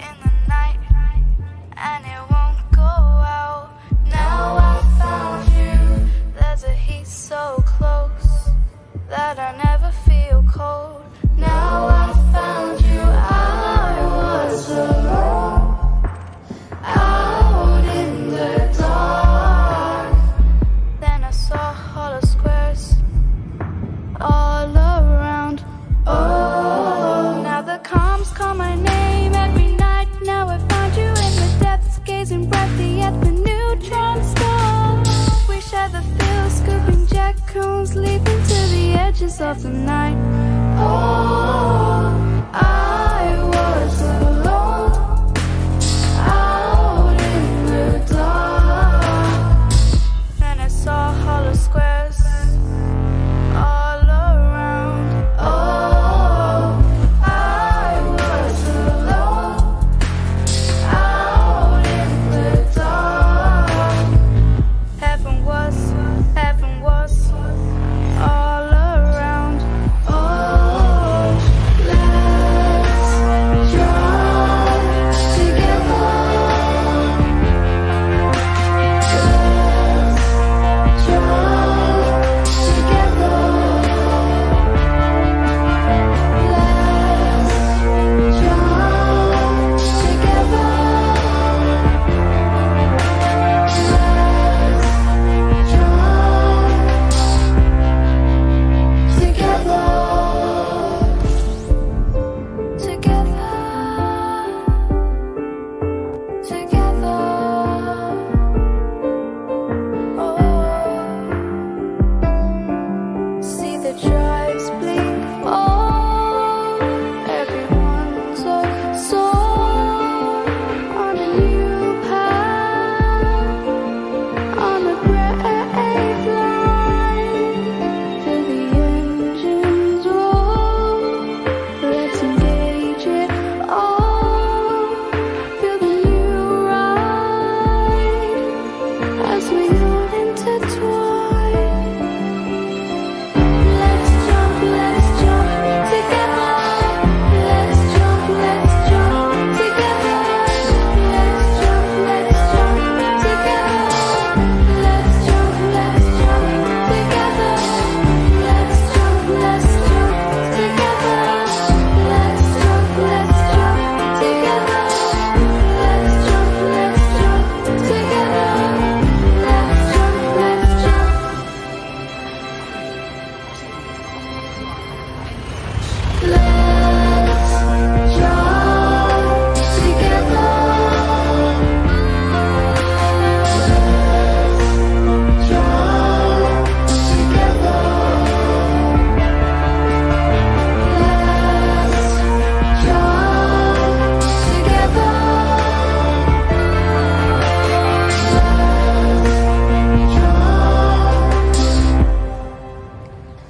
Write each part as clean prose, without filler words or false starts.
in the night, and it won't go out. Now I found you. There's a heat so close that I never feel cold. Now I found you. I was alone, out in the dark. Then I saw hollow squares all around. Oh, now the calms call my name every night. Now I found you in the depths, gazing brightly at the neutron star. We share the field, scooping jack cones, leaping to the edges of the night. Oh, I was alone, out in the dark. Then I saw hollow squares all around. Oh, I was alone, out in the dark. Heaven was all around. Oh, let's jump together. Let's jump together. Let's jump together. See the tribes blink. Oh, everyone's a soul on a new path, on a brave line. Feel the engines roll. Let's engage it all. Feel the new ride as we all intertwine. Let's jump together. Let's jump together. Let's jump together. Let's jump together. Let's jump together. Let's jump together. Let's jump together. Let's jump. Let's jump together. Let's jump together. Let's jump together. Let's jump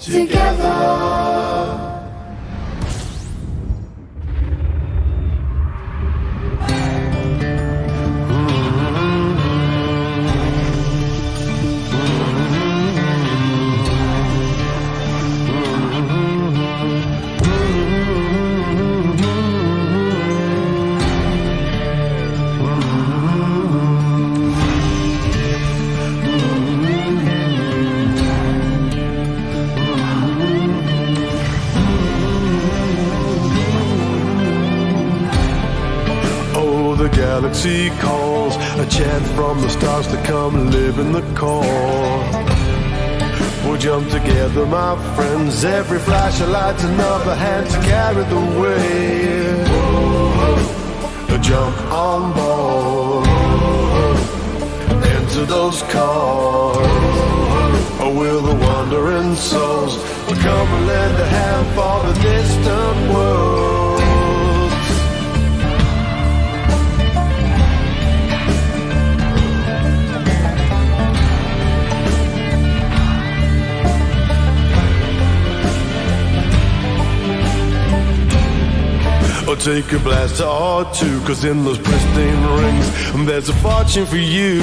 together. Oh, the galaxy calls, a chant from the stars to come live in the core. We'll jump together, my friends. Every flash of light's another hand to carry the weight. Jump on board, into those cars. Oh, will the wandering souls come and lend a hand for the distant world? Or take a blaster or two, 'cause in those pristine rings there's a fortune for you.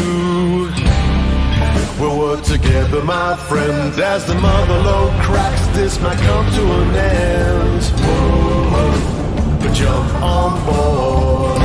We'll work together, my friend, as the mother lode cracks. This might come to an end. Whoa, jump on board.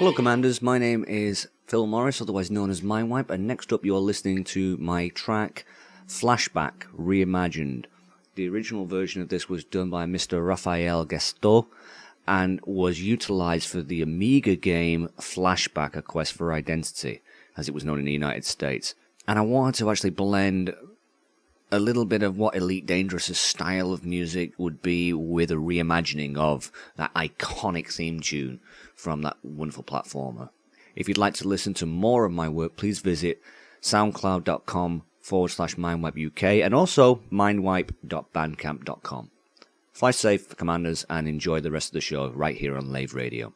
Hello Commanders, my name is Phil Morris, otherwise known as Mindwipe, and next up you're listening to my track Flashback Reimagined. The original version of this was done by Mr. Raphael Gaston and was utilised for the Amiga game Flashback, A Quest for Identity, as it was known in the United States. And I wanted to actually blend a little bit of what Elite Dangerous's style of music would be with a reimagining of that iconic theme tune from that wonderful platformer. If you'd like to listen to more of my work, please visit soundcloud.com/mindwipeuk and also mindwipe.bandcamp.com. Fly safe, Commanders, and enjoy the rest of the show right here on Lave Radio.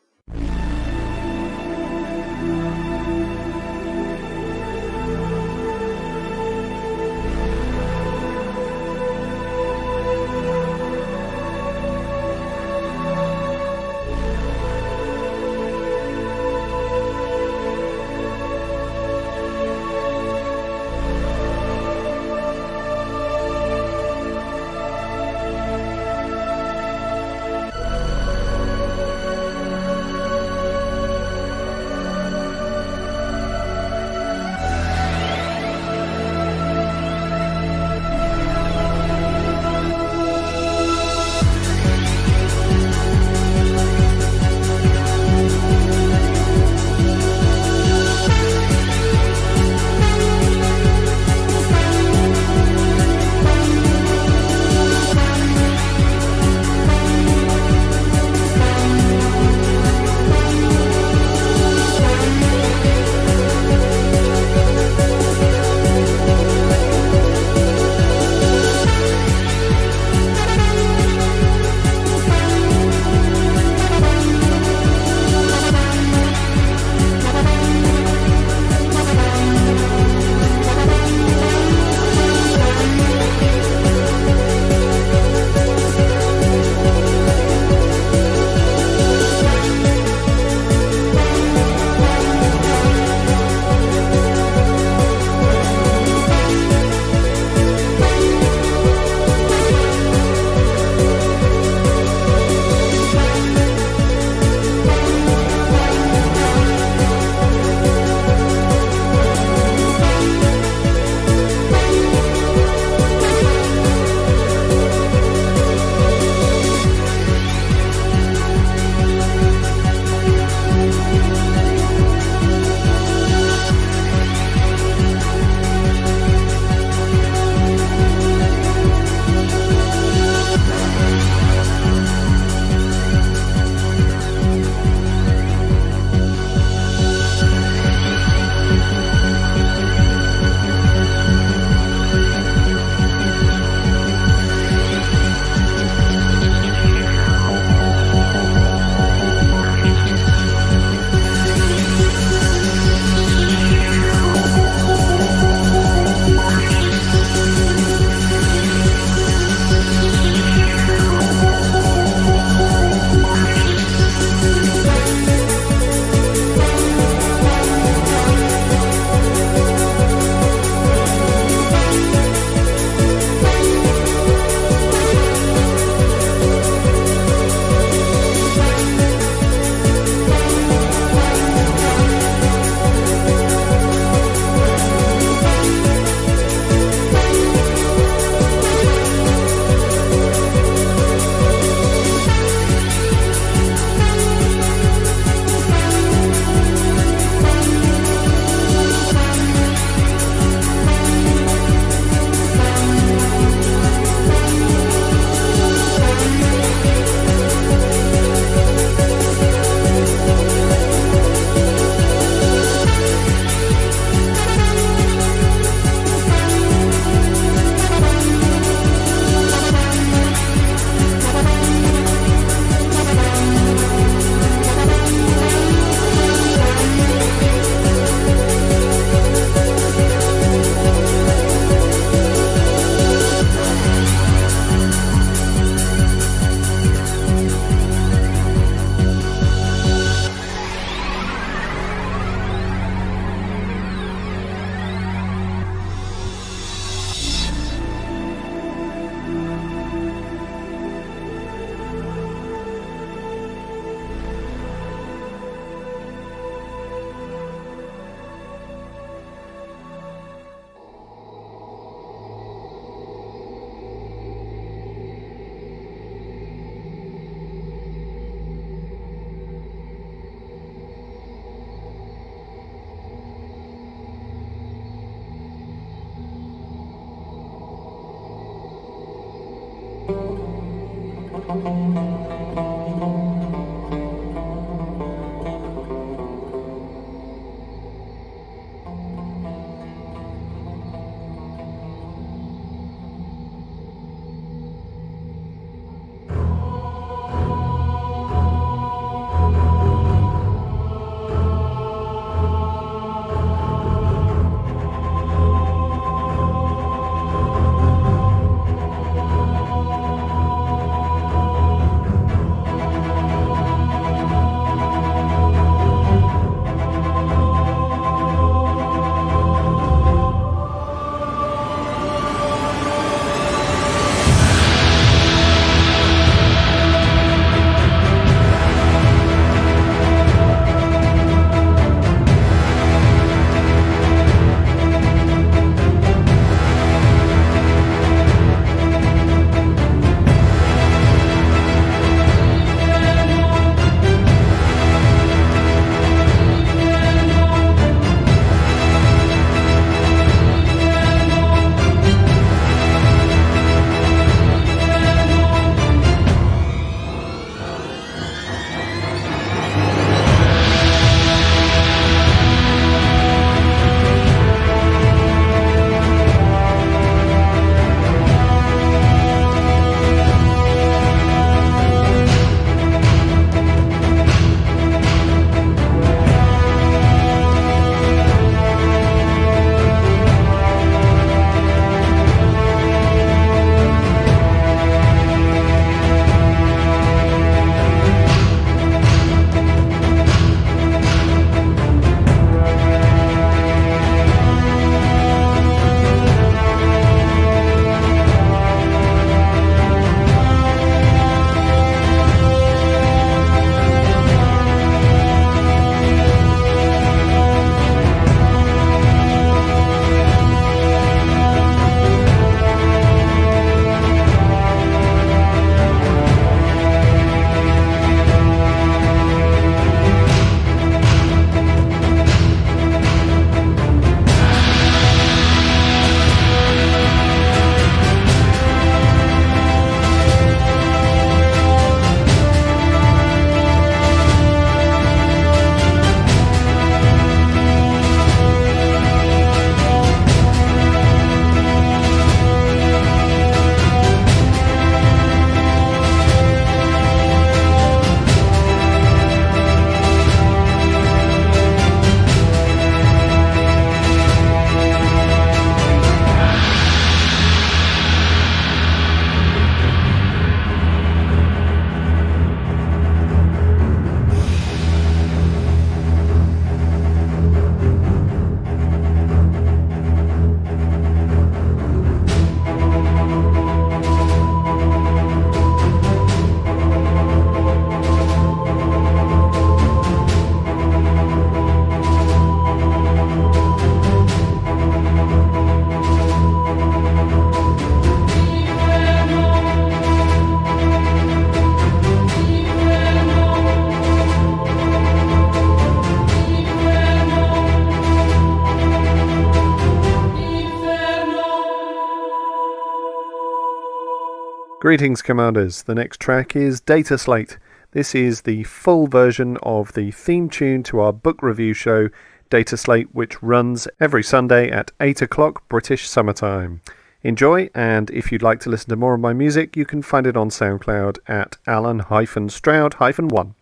Greetings, Commanders. The next track is Data Slate. This is the full version of the theme tune to our book review show, Data Slate, which runs every Sunday at 8 o'clock British summertime. Enjoy, and if you'd like to listen to more of my music, you can find it on SoundCloud at Alan-Stroud-1.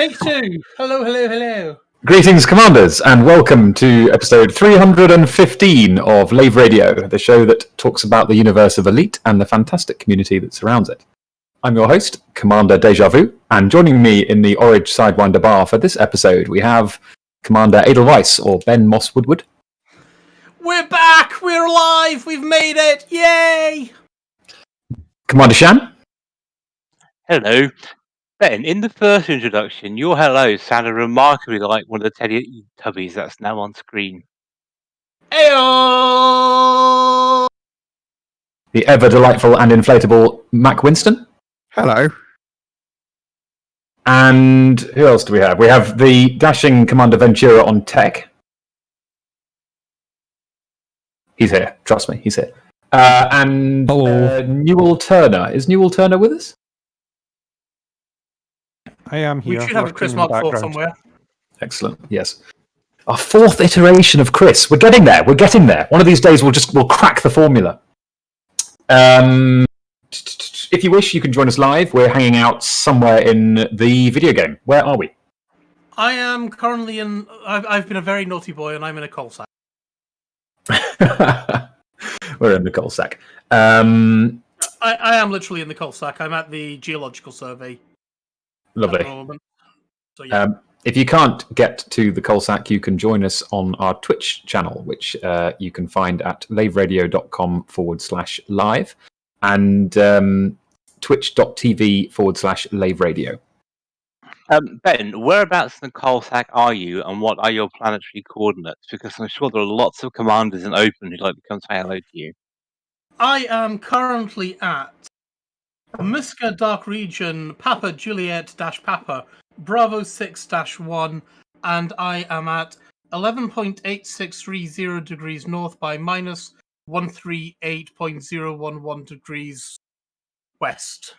Take two. Hello, hello, hello. Greetings, Commanders, and welcome to episode 315 of Lave Radio, the show that talks about the universe of Elite and the fantastic community that surrounds it. I'm your host, Commander Deja Vu, and joining me in the Orange Sidewinder bar for this episode, we have Commander Edelweiss, or Ben Moss Woodward. We're back! We're alive! We've made it! Yay! Commander Shan. Hello. Ben, in the first introduction, your hello sounded remarkably like one of the Teletubbies that's now on screen. Ayo! The ever-delightful and inflatable Mac Winston. Hello. And who else do we have? We have the dashing Commander Ventura on tech. He's here. Trust me, he's here. And Newell Turner. Is Newell Turner with us? I am here. We should have a Chris Mark IV somewhere. Excellent. Yes. Our fourth iteration of Chris. We're getting there. We're getting there. One of these days we'll crack the formula. If you wish, you can join us live. We're hanging out somewhere in the video game. Where are we? I am currently in... I've been a very naughty boy and I'm in a coal sack. We're in the coal sack. I am literally in the coal sack. I'm at the Geological Survey. Lovely. So, yeah. If you can't get to the coal sack, you can join us on our Twitch channel, which you can find at laveradio.com/live and twitch.tv/Lave Radio. Ben, whereabouts in the coal sack are you, and what are your planetary coordinates? Because I'm sure there are lots of commanders in Open who'd like to come say hello to you. I am currently at Muska Dark Region, Papa Juliet-Papa, Bravo 6-1, and I am at 11.8630 degrees north by minus 138.011 degrees west.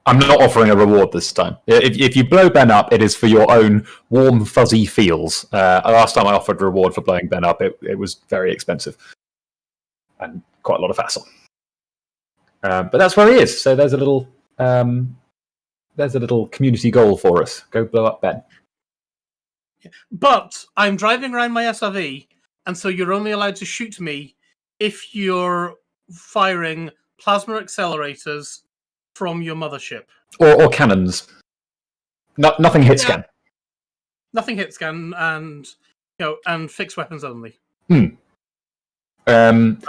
I'm not offering a reward this time. If you blow Ben up, it is for your own warm, fuzzy feels. Last time I offered a reward for blowing Ben up, it was very expensive and quite a lot of hassle. But that's where he is. So there's a little community goal for us. Go blow up Ben. But I'm driving around my SRV, and so you're only allowed to shoot me if you're firing plasma accelerators from your mothership. Or cannons. Nothing hit scan. Nothing hit scan, and fixed weapons only. And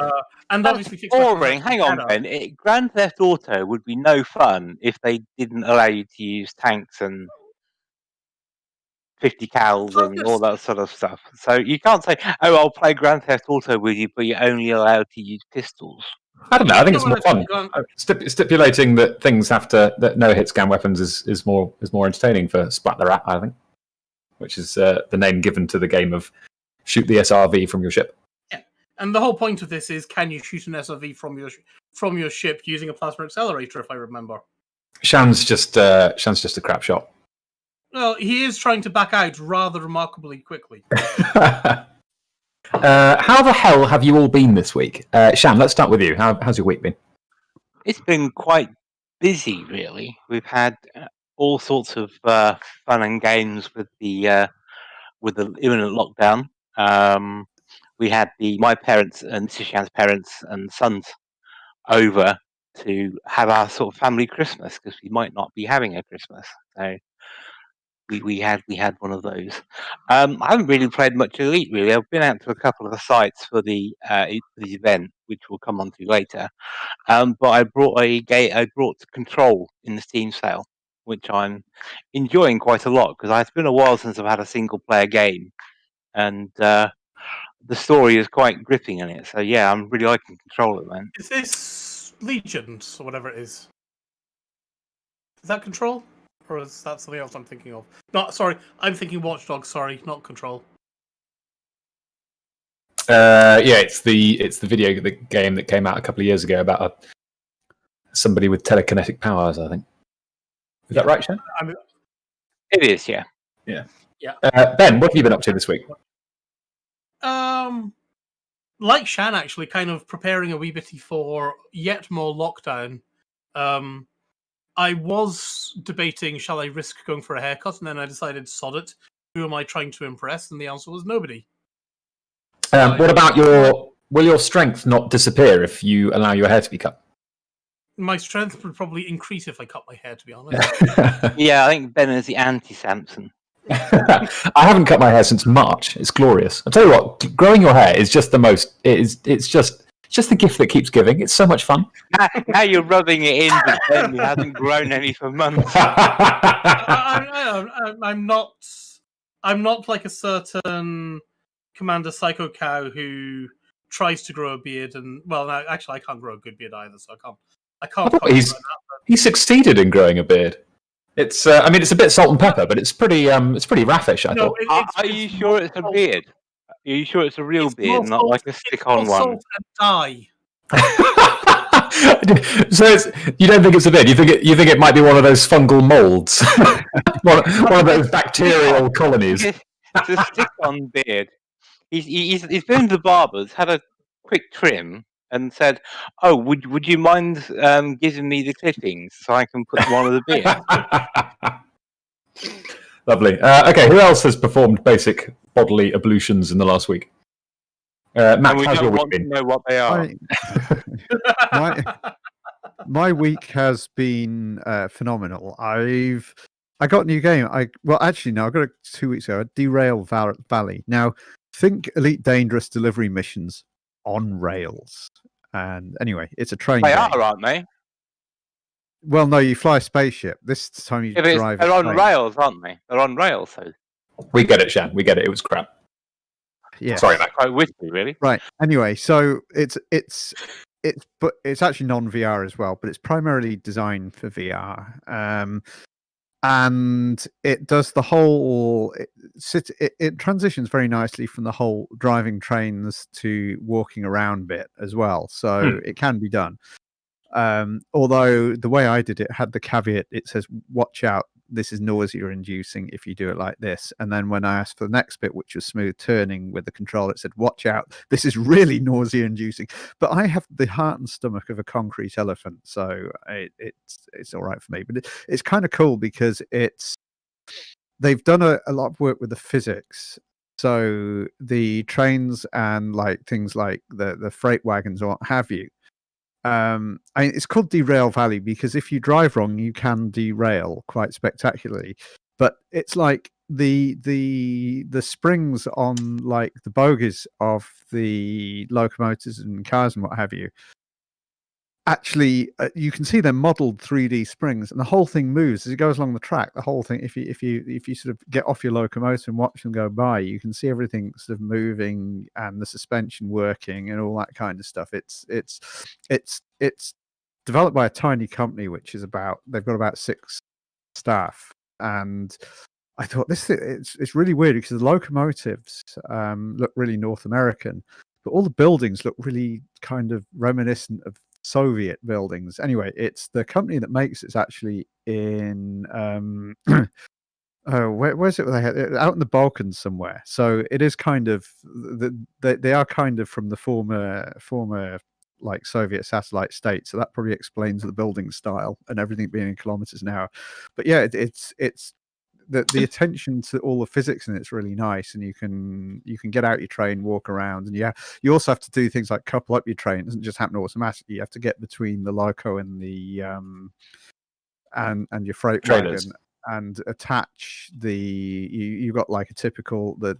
obviously, fixed boring. weapons Hang on, Ben. Grand Theft Auto would be no fun if they didn't allow you to use tanks and 50 cals and all that sort of stuff. So you can't say, "Oh, I'll play Grand Theft Auto with you," but you're only allowed to use pistols. I don't know. I think it's more fun. Stipulating that things that no hit scan weapons is more entertaining for Splat the Rat, I think, which is the name given to the game of shoot the SRV from your ship. Yeah, and the whole point of this is, can you shoot an SRV from your ship using a plasma accelerator? If I remember, Shan's just a crap shot. Well, he is trying to back out rather remarkably quickly. How the hell have you all been this week? Shan, let's start with you. How's your week been? It's been quite busy, really. We've had all sorts of fun and games with the imminent lockdown. We had my parents and Mrs. Shan's parents and sons over to have our sort of family Christmas, because we might not be having a Christmas. So we had one of those. I haven't really played much Elite, really. I've been out to a couple of the sites for the event, which we'll come on to later. But I brought Control in the Steam sale, which I'm enjoying quite a lot, because it's been a while since I've had a single player game, and the story is quite gripping in it. So yeah, I'm really liking Control at the moment. Is this Legions or whatever it is? Is that Control? Or is that something else I'm thinking of? No, sorry, I'm thinking Watch Dogs. Sorry, not Control. It's the video game that came out a couple of years ago about somebody with telekinetic powers, I think. Is that right, Shan? It is, yeah. Yeah. Ben, what have you been up to this week? Like Shan, actually, kind of preparing a wee bitty for yet more lockdown. I was debating, shall I risk going for a haircut? And then I decided, sod it. Who am I trying to impress? And the answer was nobody. What about will your strength not disappear if you allow your hair to be cut? My strength would probably increase if I cut my hair, to be honest. Yeah, I think Ben is the anti-Samson. I haven't cut my hair since March. It's glorious. I'll tell you what, growing your hair is just the most. It's just the gift that keeps giving. It's so much fun. Now you're rubbing it in, but Ben hasn't grown any for months. I'm not like a certain Commander Psycho Cow who tries to grow a beard, and well, no, actually, I can't grow a good beard either, so I can't. He succeeded in growing a beard. It's I mean, it's a bit salt and pepper, but it's pretty raffish. I thought. Are you sure it's a beard? Are you sure it's a real beard, not like a stick-on one? Salt and dye. So you don't think it's a beard? You think it might be one of those fungal molds, one of those bacterial colonies. It's a stick-on beard. He's been to the barbers, had a quick trim, and said, "Oh, would you mind giving me the clippings so I can put them on the beard?" Lovely. Okay, who else has performed basic bodily ablutions in the last week? Matt, we how's your don't week want to been? know what they are. My week has been phenomenal. I got a new game. I got it 2 weeks ago. Derail Valley. Now, think Elite Dangerous delivery missions on rails. And anyway, it's a train They game. are, aren't they? Well, no, you fly a spaceship. This time you drive. They're on rails, aren't they? They're on rails, so. We get it, Shan. We get it. It was crap. Yeah. Sorry, Matt. Quite whiskey, really. Right. Anyway, so it's actually non-VR as well, but it's primarily designed for VR. And it does the whole. It transitions very nicely from the whole driving trains to walking around bit as well. So it can be done. Although the way I did it had the caveat, it says, watch out, this is nausea inducing if you do it like this. And then when I asked for the next bit, which was smooth turning with the controller, it said, watch out, this is really nausea inducing. But I have the heart and stomach of a concrete elephant, so it's all right for me. But it's kind of cool because they've done a lot of work with the physics. So the trains and like things like the freight wagons or what have you, it's called Derail Valley because if you drive wrong, you can derail quite spectacularly. But it's like the springs on like the bogies of the locomotives and cars and what have you. Actually, you can see they're modelled 3D springs, and the whole thing moves as it goes along the track. The whole thing, if you sort of get off your locomotive and watch them go by, you can see everything sort of moving and the suspension working and all that kind of stuff. It's developed by a tiny company, which is they've got about 6 staff, and I thought it's really weird because the locomotives look really North American, but all the buildings look really kind of reminiscent of Soviet buildings. Anyway, it's the company that makes it's actually in where's it? They had out in the Balkans somewhere. So it is kind of they are kind of from the former like Soviet satellite states. So that probably explains the building style and everything being in kilometers an hour. But yeah, it's the attention to all the physics in it's really nice, and you can get out your train, walk around, and you also have to do things like couple up your train. It doesn't just happen automatically. You have to get between the loco and the and your freight wagon and attach you've got like a typical the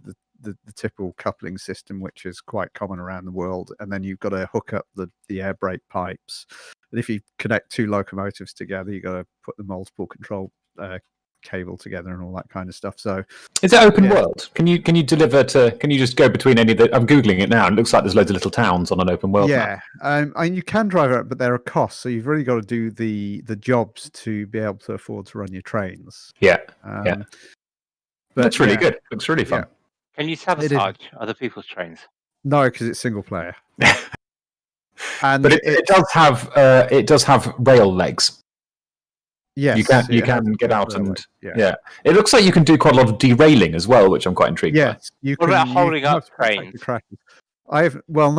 typical coupling system, which is quite common around the world, and then you've got to hook up the air brake pipes. And if you connect 2 locomotives together, you've got to put the multiple control cable together and all that kind of stuff. So is it open world? Can you deliver to? Can you just go between any of the? I'm googling it now, and it looks like there's loads of little towns on an open world map. And you can drive it, but there are costs, so you've really got to do the jobs to be able to afford to run your trains. But that's really good. Looks really fun. Can you sabotage other people's trains? No, because it's single player. But it does have rail legs. Yes, you can get out and it looks like you can do quite a lot of derailing as well, which I'm quite intrigued by. You what can, about holding up trains? No,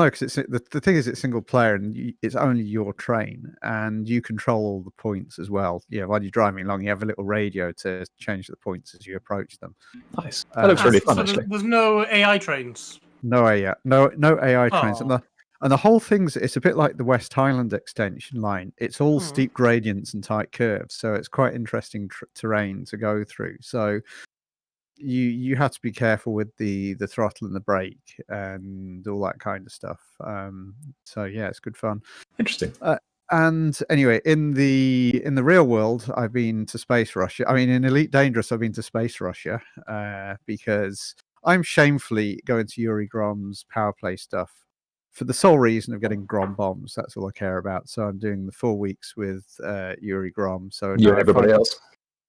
because it's the thing is it's single player and it's only your train and you control all the points as well. Yeah, while you're driving along, you have a little radio to change the points as you approach them. Nice. That looks really fun, So actually. there's no AI trains. No AI, no AI trains, Oh. and the whole thing's it's a bit like the West Highland extension line. It's all steep gradients and tight curves, so it's quite interesting terrain to go through. So you have to be careful with the throttle and the brake and all that kind of stuff. So yeah, it's good fun. Interesting. And anyway, in the real world, I've been to Space Russia. I mean, in Elite Dangerous, I've been to Space Russia because I'm shamefully going to Yuri Grom's power play stuff for the sole reason of getting Grom bombs. That's all I care about. So I'm doing the 4 weeks with Yuri Grom. So You and everybody else.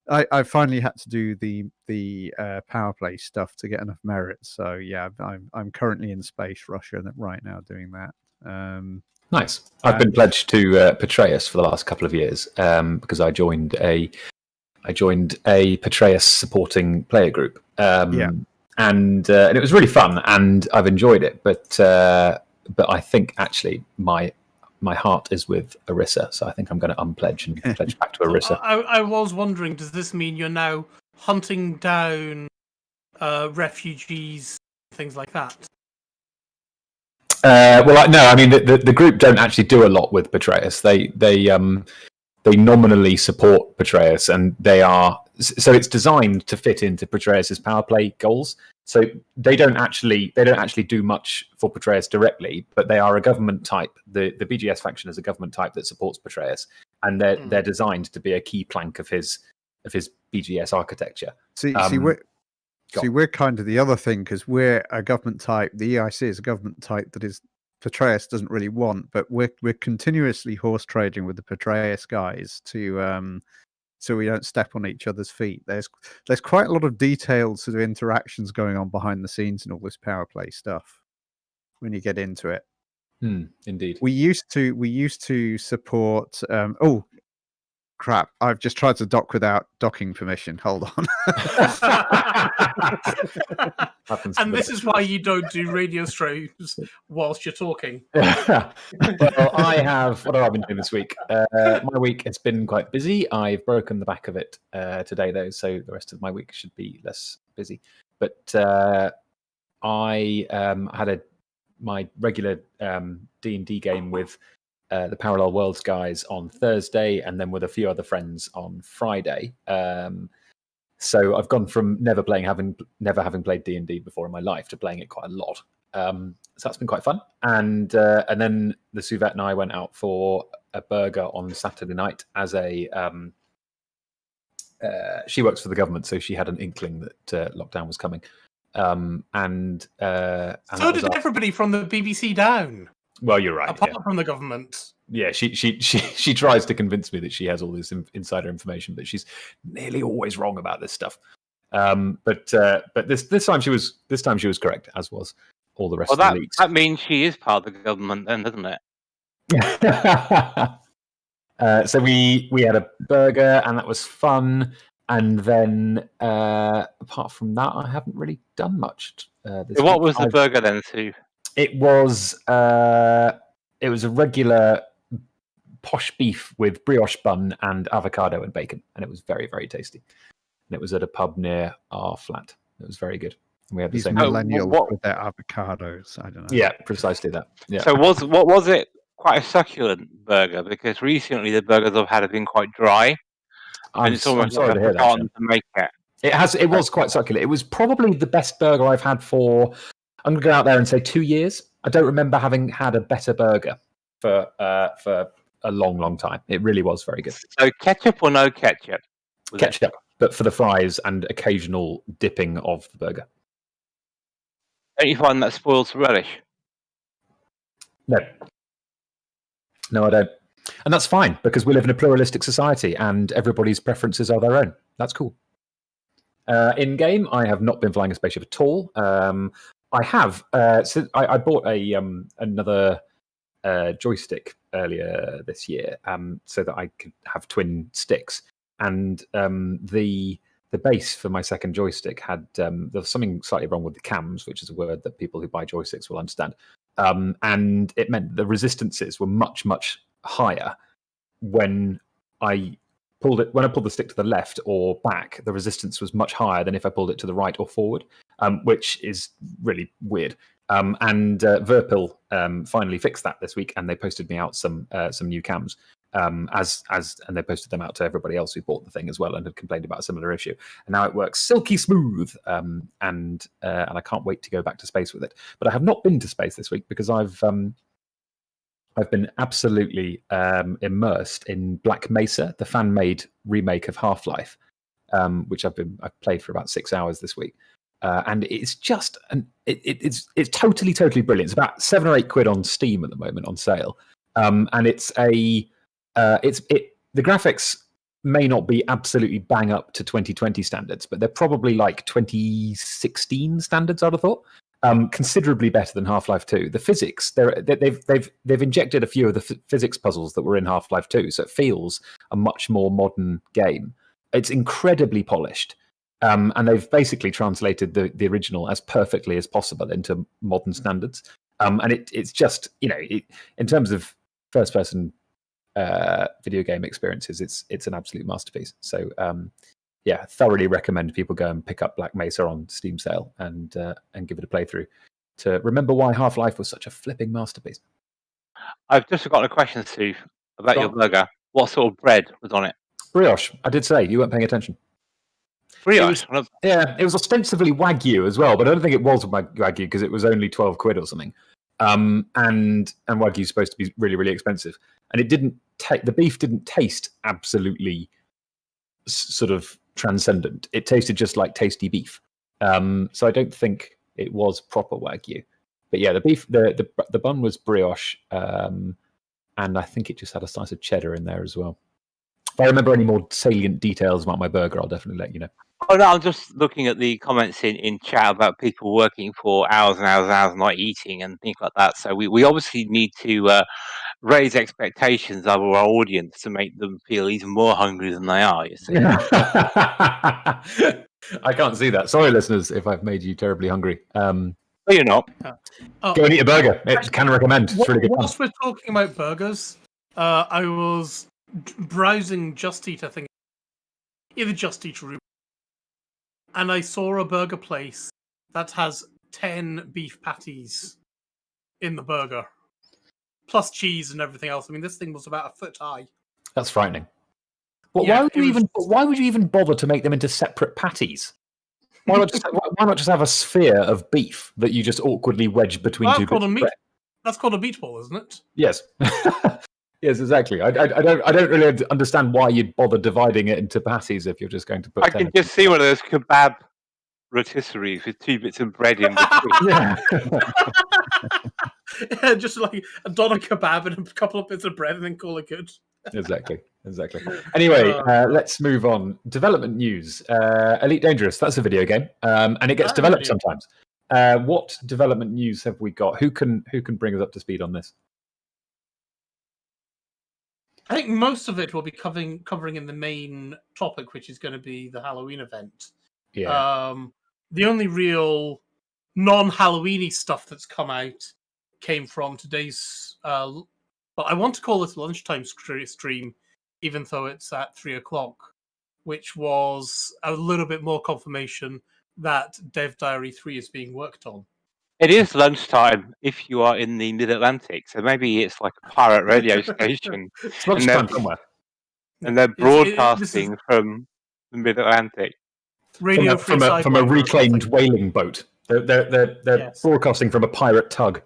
I finally had to do the power play stuff to get enough merit. So yeah, I'm currently in Space Russia right now doing that. Nice. I've been pledged to Petraeus for the last couple of years because I joined a Petraeus supporting player group. And it was really fun, and I've enjoyed it. But I think actually my heart is with Orissa, so I think I'm going to unpledge and pledge back to Orissa. I was wondering, does this mean you're now hunting down refugees, things like that? No. I mean, the group don't actually do a lot with Petraeus. They nominally support Petraeus, and so it's designed to fit into Petraeus's power play goals. So they don't actually do much for Petraeus directly, but they are a government type. The BGS faction is a government type that supports Petraeus, and they're designed to be a key plank of his BGS architecture. We're kind of the other thing because we're a government type. The EIC is a government type that is Petraeus doesn't really want, but we're continuously horse trading with the Petraeus guys to so we don't step on each other's feet. There's quite a lot of detailed sort of interactions going on behind the scenes in all this power play stuff when you get into it. Indeed. We used to support crap, I've just tried to dock without docking permission. Hold on. And this is why you don't do radio streams whilst you're talking. Well, I have. What have I been doing this week? My week has been quite busy. I've broken the back of it today, though, so the rest of my week should be less busy. But I had my regular D&D game with the Parallel Worlds guys on Thursday, and then with a few other friends on Friday. So I've gone from never having played D&D before in my life to playing it quite a lot. So that's been quite fun. And then the Suvette and I went out for a burger on Saturday night as a. She works for the government, so she had an inkling that lockdown was coming. And so did everybody from the BBC down. Well, you're right. Apart from the government. Yeah, she tries to convince me that she has all this insider information, but she's nearly always wrong about this stuff. But this time she was correct, as was all the rest of the leaks. That means she is part of the government, then, doesn't it? So we had a burger, and that was fun. And then apart from that, I haven't really done much. What was the burger then, Sue? It was a regular posh beef with brioche bun and avocado and bacon, and it was very, very tasty. And it was at a pub near our flat. It was very good. And we had the same millennials with their avocados. I don't know. Yeah, precisely that. Yeah. So what was it? Quite a succulent burger, because recently the burgers I've had have been quite dry. I'm sorry to hear that. To make it. It was quite succulent. It was probably the best burger I've had for. I'm going to go out there and say 2 years. I don't remember having had a better burger for a long, long time. It really was very good. So ketchup or no ketchup? Ketchup, but for the fries and occasional dipping of the burger. Don't you find that spoils the relish? No, I don't. And that's fine, because we live in a pluralistic society and everybody's preferences are their own. That's cool. In game, I have not been flying a spaceship at all. I have. So I bought another joystick earlier this year, so that I could have twin sticks. And the base for my second joystick had there was something slightly wrong with the cams, which is a word that people who buy joysticks will understand. and it meant the resistances were much, much higher when I pulled the stick to the left or back. The resistance was much higher than if I pulled it to the right or forward, which is really weird. And Verpil finally fixed that this week, and they posted me out some new cams. And they posted them out to everybody else who bought the thing as well and had complained about a similar issue. And now it works silky smooth, and I can't wait to go back to space with it. But I have not been to space this week because I've been absolutely immersed in Black Mesa, the fan-made remake of Half-Life, which I've played for about 6 hours this week. And it's just it's totally brilliant. It's about £7 or £8 on Steam at the moment on sale, and it's the graphics may not be absolutely bang up to 2020 standards, but they're probably like 2016 standards, I'd have thought. Considerably better than Half-Life 2. The physics, they've injected a few of the physics puzzles that were in Half-Life 2, so it feels a much more modern game. It's incredibly polished. And they've basically translated the original as perfectly as possible into modern standards. And it's just, in terms of first-person video game experiences, it's an absolute masterpiece. So, thoroughly recommend people go and pick up Black Mesa on Steam sale and give it a playthrough to remember why Half-Life was such a flipping masterpiece. I've just got a question, Steve, about your burger. What sort of bread was on it? Brioche. I did say, you weren't paying attention. Brioche? It was ostensibly Wagyu as well, but I don't think it was Wagyu because it was only £12 or something. And Wagyu's supposed to be really, really expensive. And it didn't the beef didn't taste absolutely sort of transcendent. It tasted just like tasty beef. So I don't think it was proper Wagyu. But yeah, the beef, the bun was brioche, and I think it just had a slice of cheddar in there as well. If I remember any more salient details about my burger, I'll definitely let you know. Oh no, I'm just looking at the comments in chat about people working for hours and hours and hours not eating and things like that. So we obviously need to raise expectations of our audience to make them feel even more hungry than they are, you see. I can't see that. Sorry, listeners, if I've made you terribly hungry. But you're not. Go and eat a burger. Can recommend. It's really good. Whilst we're talking about burgers, I was browsing Just Eat, I think, either Just Eat or Ruby, and I saw a burger place that has 10 beef patties in the burger, plus cheese and everything else. I mean, this thing was about a foot high. That's frightening. Well, why would you even bother to make them into separate patties? Why not just have a sphere of beef that you just awkwardly wedge between two bits of bread? That's called a meatball, isn't it? Yes. Yes, exactly. I don't really understand why you'd bother dividing it into patties if you're just going to put. I can just see one of those kebab rotisseries with 2 bits of bread in between. Yeah, just like a doner kebab and a couple of bits of bread, and then call it good. Exactly. Anyway, let's move on. Development news. Elite Dangerous. That's a video game, and it gets developed sometimes. What development news have we got? Who can bring us up to speed on this? I think most of it will be covering in the main topic, which is going to be the Halloween event. Yeah. The only real non-Halloweeny stuff that's come out came from today's. Well, I want to call it a lunchtime stream, even though it's at 3:00, which was a little bit more confirmation that Dev Diary 3 is being worked on. It is lunchtime if you are in the Mid-Atlantic, so maybe it's like a pirate radio station. It's lunchtime somewhere. And they're broadcasting from the Mid-Atlantic. Radio from a reclaimed whaling boat. They're broadcasting from a pirate tug.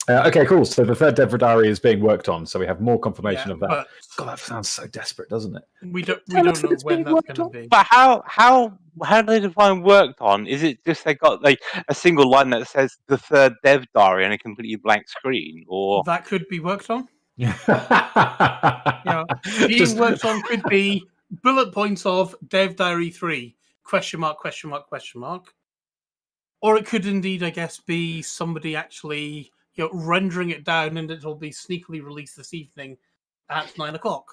Okay, cool. So the third Dev Diary is being worked on, so we have more confirmation of that. God, that sounds so desperate, doesn't it? We don't know when that's going to be. But how do they define worked on? Is it just they got like a single line that says the third Dev Diary and a completely blank screen, or that could be worked on? Being worked on could be bullet points of Dev Diary 3 ? Or it could indeed, I guess, be somebody actually rendering it down, and it will be sneakily released this evening at 9:00.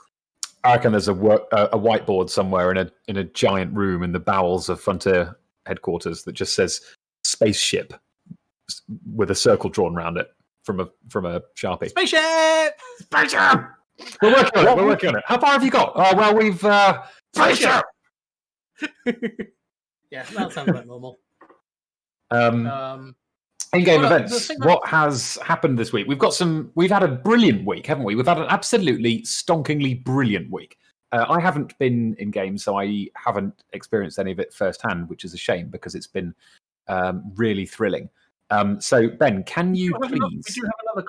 I reckon there's a whiteboard somewhere in a giant room in the bowels of Frontier headquarters that just says spaceship with a circle drawn around it from a Sharpie. Spaceship! Spaceship! We're working on it. How far have you got? Oh, well, we've... Spaceship! Yeah, that sounds like normal. In-game events. What has happened this week? We've had a brilliant week, haven't we? We've had an absolutely stonkingly brilliant week. I haven't been in games, so I haven't experienced any of it firsthand, which is a shame because it's been really thrilling. So, Ben, can you please... We do have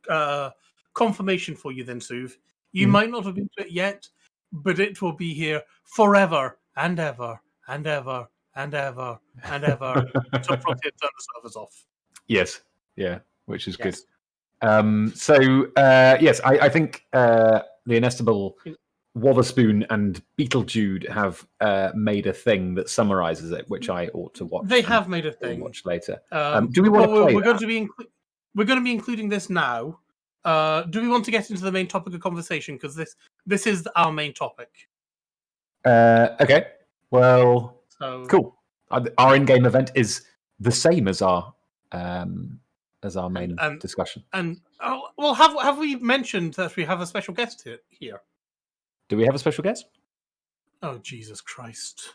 another confirmation for you then, Suv. You might not have been to it yet, but it will be here forever and ever and ever and ever and ever until Frontier turn the servers off. Yes, yeah, which is Yes. good. Yes, I think the inestimable Wotherspoon and Beetlejude have made a thing that summarizes it, which I ought to watch. They have made a thing. Watch later. Do we want to play we're going that? to be we're going to be including this now. Do we want to get into the main topic of conversation? Because this is our main topic. Okay. Well, So cool. Our in-game event is the same as our main discussion. And well, have we mentioned that we have a special guest here? Do we have a special guest? Oh, Jesus Christ!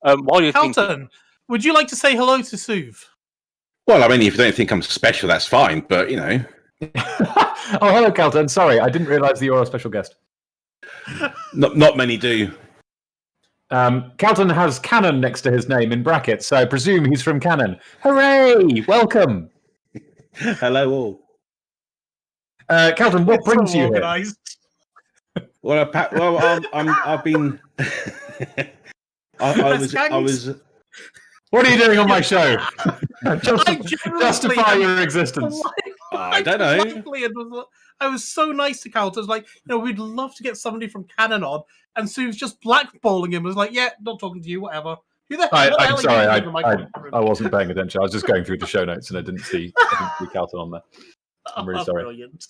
While you're thinking, Kaltern, would you like to say hello to Suv? Well, I mean, if you don't think I'm special, that's fine. But, you know. Oh, hello, Kaltern. Sorry, I didn't realise that you're a special guest. Not many do. Kaltern has Canonn next to his name in brackets, so I presume he's from Canonn. Hooray! Welcome! Hello, all. Kaltern, what brings you here? Organised. Well, I've been... I was... What are you doing on my show? Justify your existence. I don't know. I was so nice to Kaltern. I was like, we'd love to get somebody from Canonn on, and Sue's just blackballing him. I was like, yeah, not talking to you, whatever. I'm sorry, I wasn't paying attention. I was just going through the show notes and I didn't see Kaltern on there. I'm really sorry. Brilliant.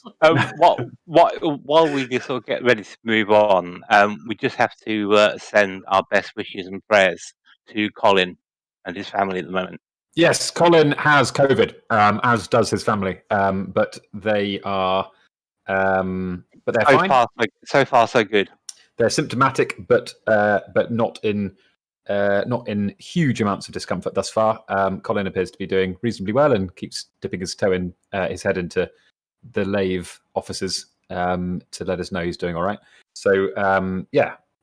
while we just sort of get ready to move on, we just have to send our best wishes and prayers to Colin and his family at the moment. Yes, Colin has COVID, as does his family, but they are, but they're fine. So far, so good. They're symptomatic, but not in huge amounts of discomfort thus far. Colin appears to be doing reasonably well and keeps dipping his toe in his head into the Lave offices to let us know he's doing all right. So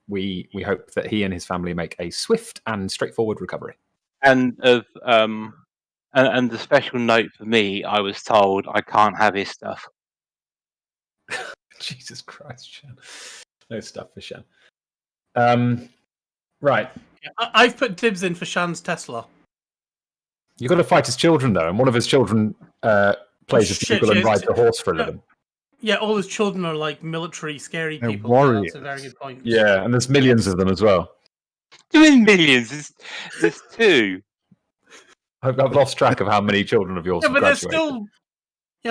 we hope that he and his family make a swift and straightforward recovery. And and the special note for me, I was told I can't have his stuff. Jesus Christ, Shan. No stuff for Shan. Right. I've put dibs in for Shan's Tesla. You've got to fight his children, though, and one of his children plays with people and rides a horse for a living. Yeah, all his children are like military, scary They're people. warriors. That's a very good point. Yeah, and there's millions of them as well. Do you mean millions? There's two. I've lost track of how many children of yours Yeah, have but graduated.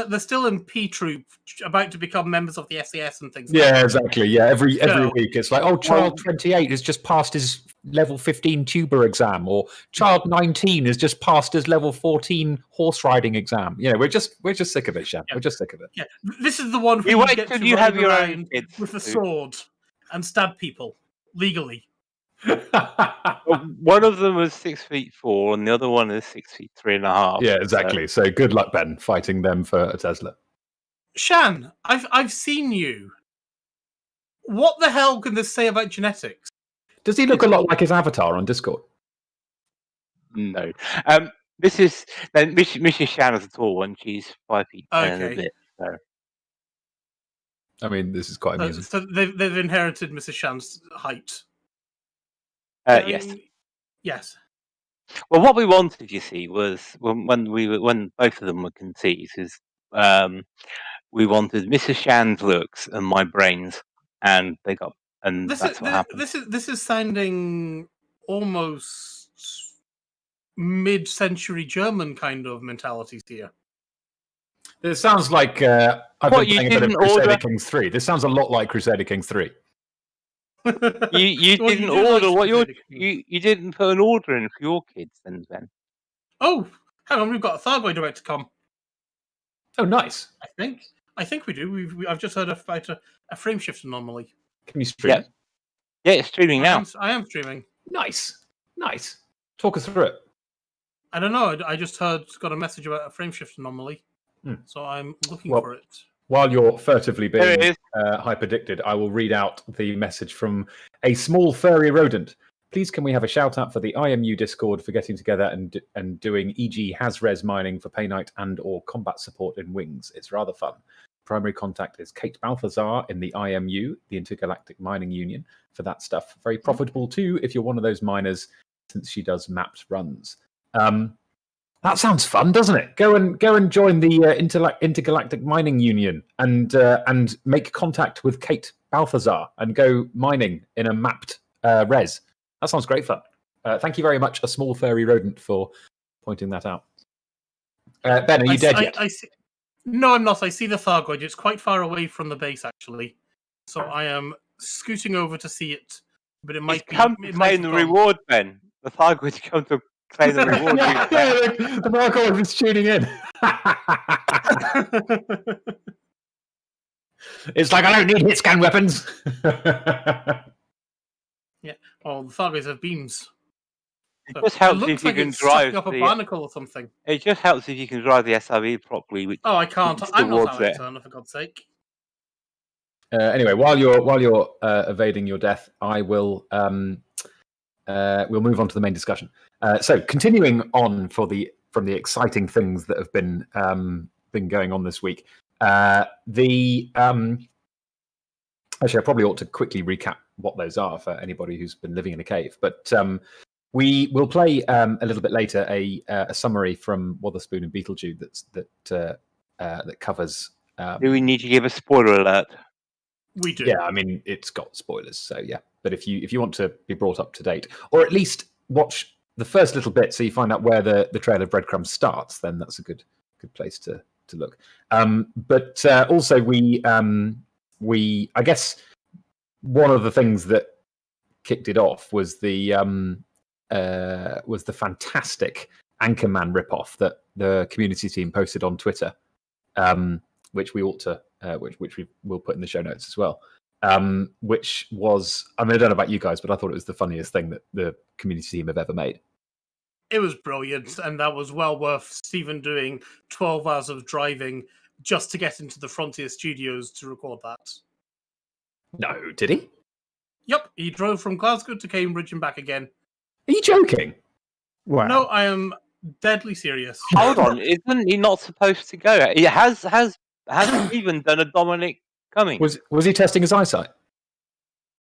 they're still in P Troop, about to become members of the SAS and things. Yeah, like that. exactly. Yeah, every So- week it's like, oh, child 28 has just passed his level 15 tuber exam, or child 19 has just passed his level 14 horse riding exam. You know, we're just sick of it, Shan. Yeah. We're just sick of it. Yeah, this is the one where You you wait get till to you ride have your own around kids, with a Sue. sword and stab people legally. One of them was 6'4", and the other one is 6'3.5". Yeah, exactly. So good luck, Ben, fighting them for a Tesla. Shan, I've seen you. What the hell can this say about genetics? Does he look a lot like his avatar on Discord? No. This is Mrs. Shan is a tall one. She's 5 feet 10 and a Okay. bit. So. I mean, this is quite amusing. So they've inherited Mrs. Shan's height. Yes. Yes. Well, what we wanted, you see, was when both of them were conceived, is we wanted Mrs. Shan's looks and my brains, and they got, and that's what happened. This is sounding almost mid-century German kind of mentalities here. This sounds like I've What, been you playing a bit of didn't Crusader order- Kings 3. This sounds a lot like Crusader Kings 3. You Well, didn't do like order what Crusader Kings. you didn't put an order in for your kids, then Ben. Oh, Hang on, we've got a Thargoid about to come. Oh, nice. I think we do. I've just heard about a frame shift anomaly. Can you stream? Yeah, it's streaming now. I am streaming. Nice. Talk us through it. I don't know. I just got a message about a frame shift anomaly, so I'm looking for it. While you're furtively There it being is. hyperdicted, I will read out the message from a small furry rodent. Please, can we have a shout out for the IMU Discord for getting together and doing, e.g., has-res mining for Paynite and/or combat support in Wings? It's rather fun. Primary contact is Kate Balthazar in the IMU, the Intergalactic Mining Union, for that stuff. Very profitable too if you're one of those miners, since she does mapped runs. That sounds fun, doesn't it? Go and join the Intergalactic Mining Union and make contact with Kate Balthazar and go mining in a mapped res. That sounds great fun. Thank you very much, a small furry rodent, for pointing that out. Ben, are you dead yet? No, I'm not. I see the Thargoid. It's quite far away from the base, actually. So I am scooting over to see it. But it might be. Come to claim the reward, Ben. The Thargoid come to claim the reward. The Thargoid was tuning in. It's like, I don't need hit scan weapons. Yeah. Oh, the Thargoids have beams. It just helps if you can drive up a barnacle or something. It just helps if you can drive the SRV properly. Which I can't. I'm not out turner, for God's sake. Anyway, while you're evading your death, I will we'll move on to the main discussion. So, continuing on from the exciting things that have been going on this week. Actually, I probably ought to quickly recap what those are for anybody who's been living in a cave. But we will play a little bit later a summary from Wotherspoon and Beetlejuice that covers. Do we need to give a spoiler alert? We do. Yeah, I mean it's got spoilers, so yeah. But if you want to be brought up to date, or at least watch the first little bit, so you find out where the trail of breadcrumbs starts, then that's a good place to look. But also we I guess one of the things that kicked it off was the fantastic Anchorman ripoff that the community team posted on Twitter, which we ought to which we will put in the show notes as well. Which was, I mean, I don't know about you guys, but I thought it was the funniest thing that the community team have ever made. It was brilliant, and that was well worth Stephen doing 12 hours of driving just to get into the Frontier Studios to record that. No, did he? Yep, he drove from Glasgow to Cambridge and back again. Are you joking? Wow. No, I am deadly serious. Hold on, isn't he not supposed to go? He has even done a Dominic Cummings. Was he testing his eyesight?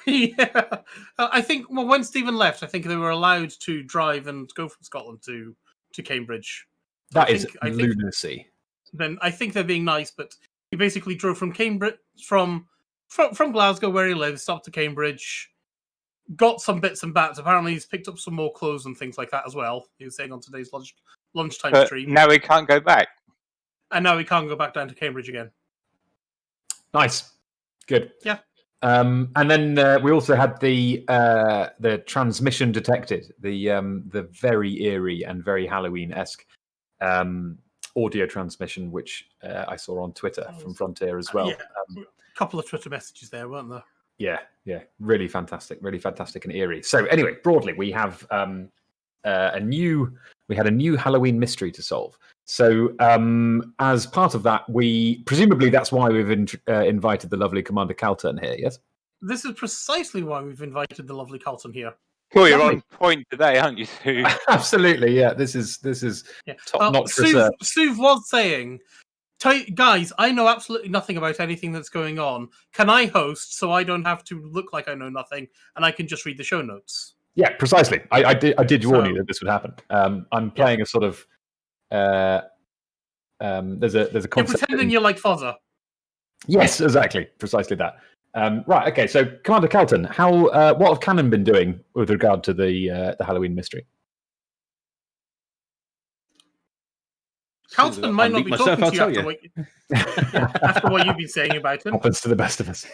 Yeah, I think. Well, when Stephen left, I think they were allowed to drive and go from Scotland to Cambridge. That is lunacy. Then I think they're being nice, but he basically drove from Cambridge, from Glasgow, where he lives, stopped to Cambridge, got some bits and bats. Apparently, he's picked up some more clothes and things like that as well. He was saying on today's lunchtime stream. Now he can't go back. And now he can't go back down to Cambridge again. Nice, good. Yeah. And then we also had the transmission detected, the very eerie and very Halloween-esque audio transmission, which I saw on Twitter from Frontier as well. Yeah. A couple of Twitter messages there, weren't there? Yeah, really fantastic and eerie. So anyway, broadly, we have a new Halloween mystery to solve. So as part of that, presumably that's why we've invited the lovely Commander Kaltern here, yes? This is precisely why we've invited the lovely Kaltern here. Well, you're on point today, aren't you, Sue? Absolutely, yeah. This is top-notch research. Sue was saying, guys, I know absolutely nothing about anything that's going on. Can I host so I don't have to look like I know nothing and I can just read the show notes? Yeah, precisely. I did warn you that this would happen. I'm playing a sort of there's a concept. You're pretending you're like Fozzer. Yes, exactly, precisely that. Right, okay. So, Commander Kaltern, what have Canonn been doing with regard to the Halloween mystery? Kaltern might not be talking to you after what you've been saying about him. Happens to the best of us.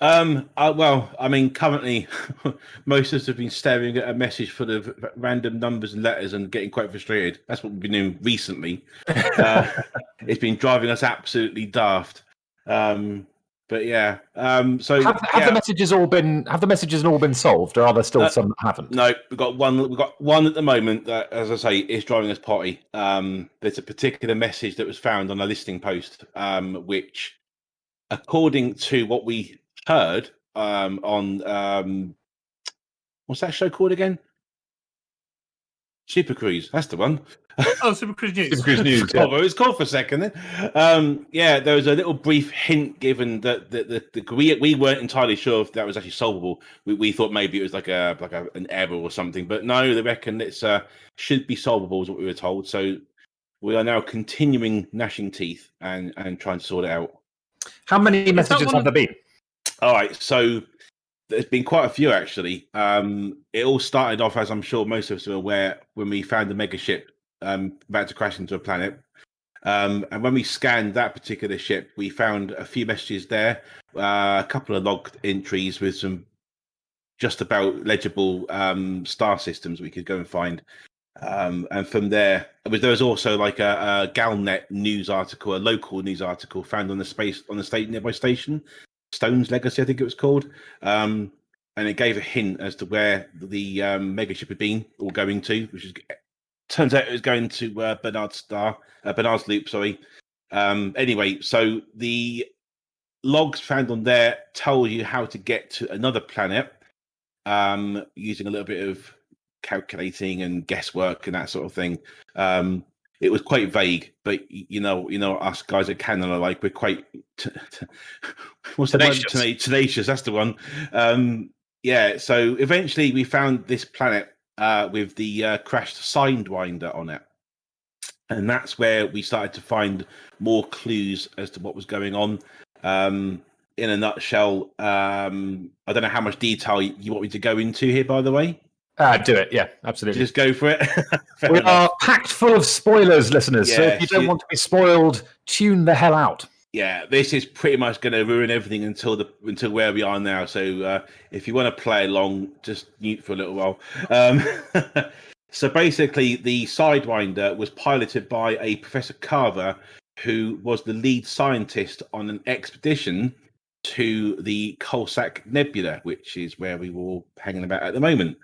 Well, I mean, currently, most of us have been staring at a message full of random numbers and letters and getting quite frustrated. That's what we've been doing recently. It's been driving us absolutely daft. But yeah. So have the messages all been solved, or are there still some that haven't? No, we've got one. We've got one at the moment that, as I say, is driving us potty. There's a particular message that was found on a listing post, which, according to what we heard on what's that show called again? Super Cruise. That's the one. Oh, Super Cruise News. Super Cruise News. Yeah. It was called for a second then. Yeah, there was a little brief hint given that we weren't entirely sure if that was actually solvable. We thought maybe it was like an error or something, but no, they reckon it's should be solvable is what we were told. So we are now continuing gnashing teeth and trying to sort it out. How many messages have there been? All right, so there's been quite a few actually. It all started off, as I'm sure most of us are aware, when we found the mega ship about to crash into a planet. And when we scanned that particular ship, we found a few messages there, a couple of log entries with some just about legible star systems we could go and find. And from there was also like a Galnet news article, a local news article found on the nearby station, Stone's Legacy, I think it was called. And it gave a hint as to where the megaship had been or going to, which is turns out it was going to Bernard's Loop. Sorry. Anyway, so the logs found on there tell you how to get to another planet, using a little bit of calculating and guesswork and that sort of thing. It was quite vague, but you know, us guys at Canonn are like, we're quite what's tenacious. The word? Tenacious. That's the one. Yeah. So eventually, we found this planet with the crashed Sidewinder on it, and that's where we started to find more clues as to what was going on. In a nutshell, I don't know how much detail you want me to go into here. By the way. Do it, yeah, absolutely. Just go for it. We are packed full of spoilers, listeners. So if you don't want to be spoiled, tune the hell out. Yeah, this is pretty much going to ruin everything until where we are now. So if you want to play along, just mute for a little while. So basically, the Sidewinder was piloted by a Professor Carver, who was the lead scientist on an expedition to the Coalsack Nebula, which is where we were all hanging about at the moment.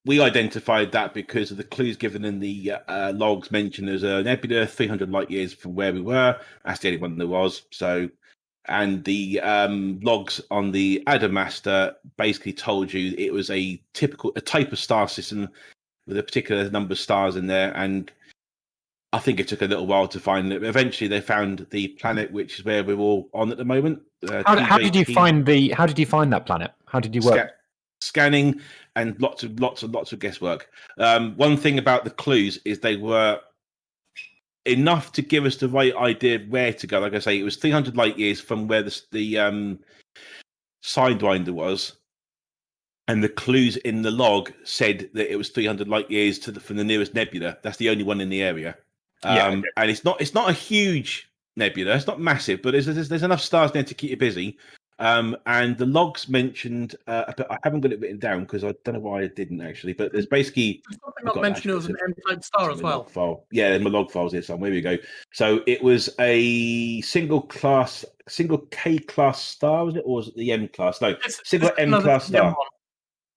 We identified that because of the clues given in the logs mentioned there's a nebula 300 light years from where we were. That's the only one there was. So, and the logs on the Adamastor basically told you it was a type of star system with a particular number of stars in there. And I think it took a little while to find it. Eventually, they found the planet, which is where we're all on at the moment. How did you find that planet? How did you work? Scanning and lots of guesswork. One thing about the clues is they were enough to give us the right idea where to go. Like I say, it was 300 light years from where the Sidewinder was, and the clues in the log said that it was 300 light years from the nearest nebula. That's the only one in the area. And it's not a huge nebula. It's not massive, but there's enough stars there to keep you busy. And the logs mentioned, I haven't got it written down because I don't know why I didn't actually, but there's basically... Not mentioned it was an M-type star as well. File. Yeah, there's my log files here somewhere. Here we go. So it was a single K-class star, was it? Or was it the M-class? No, single M-class star.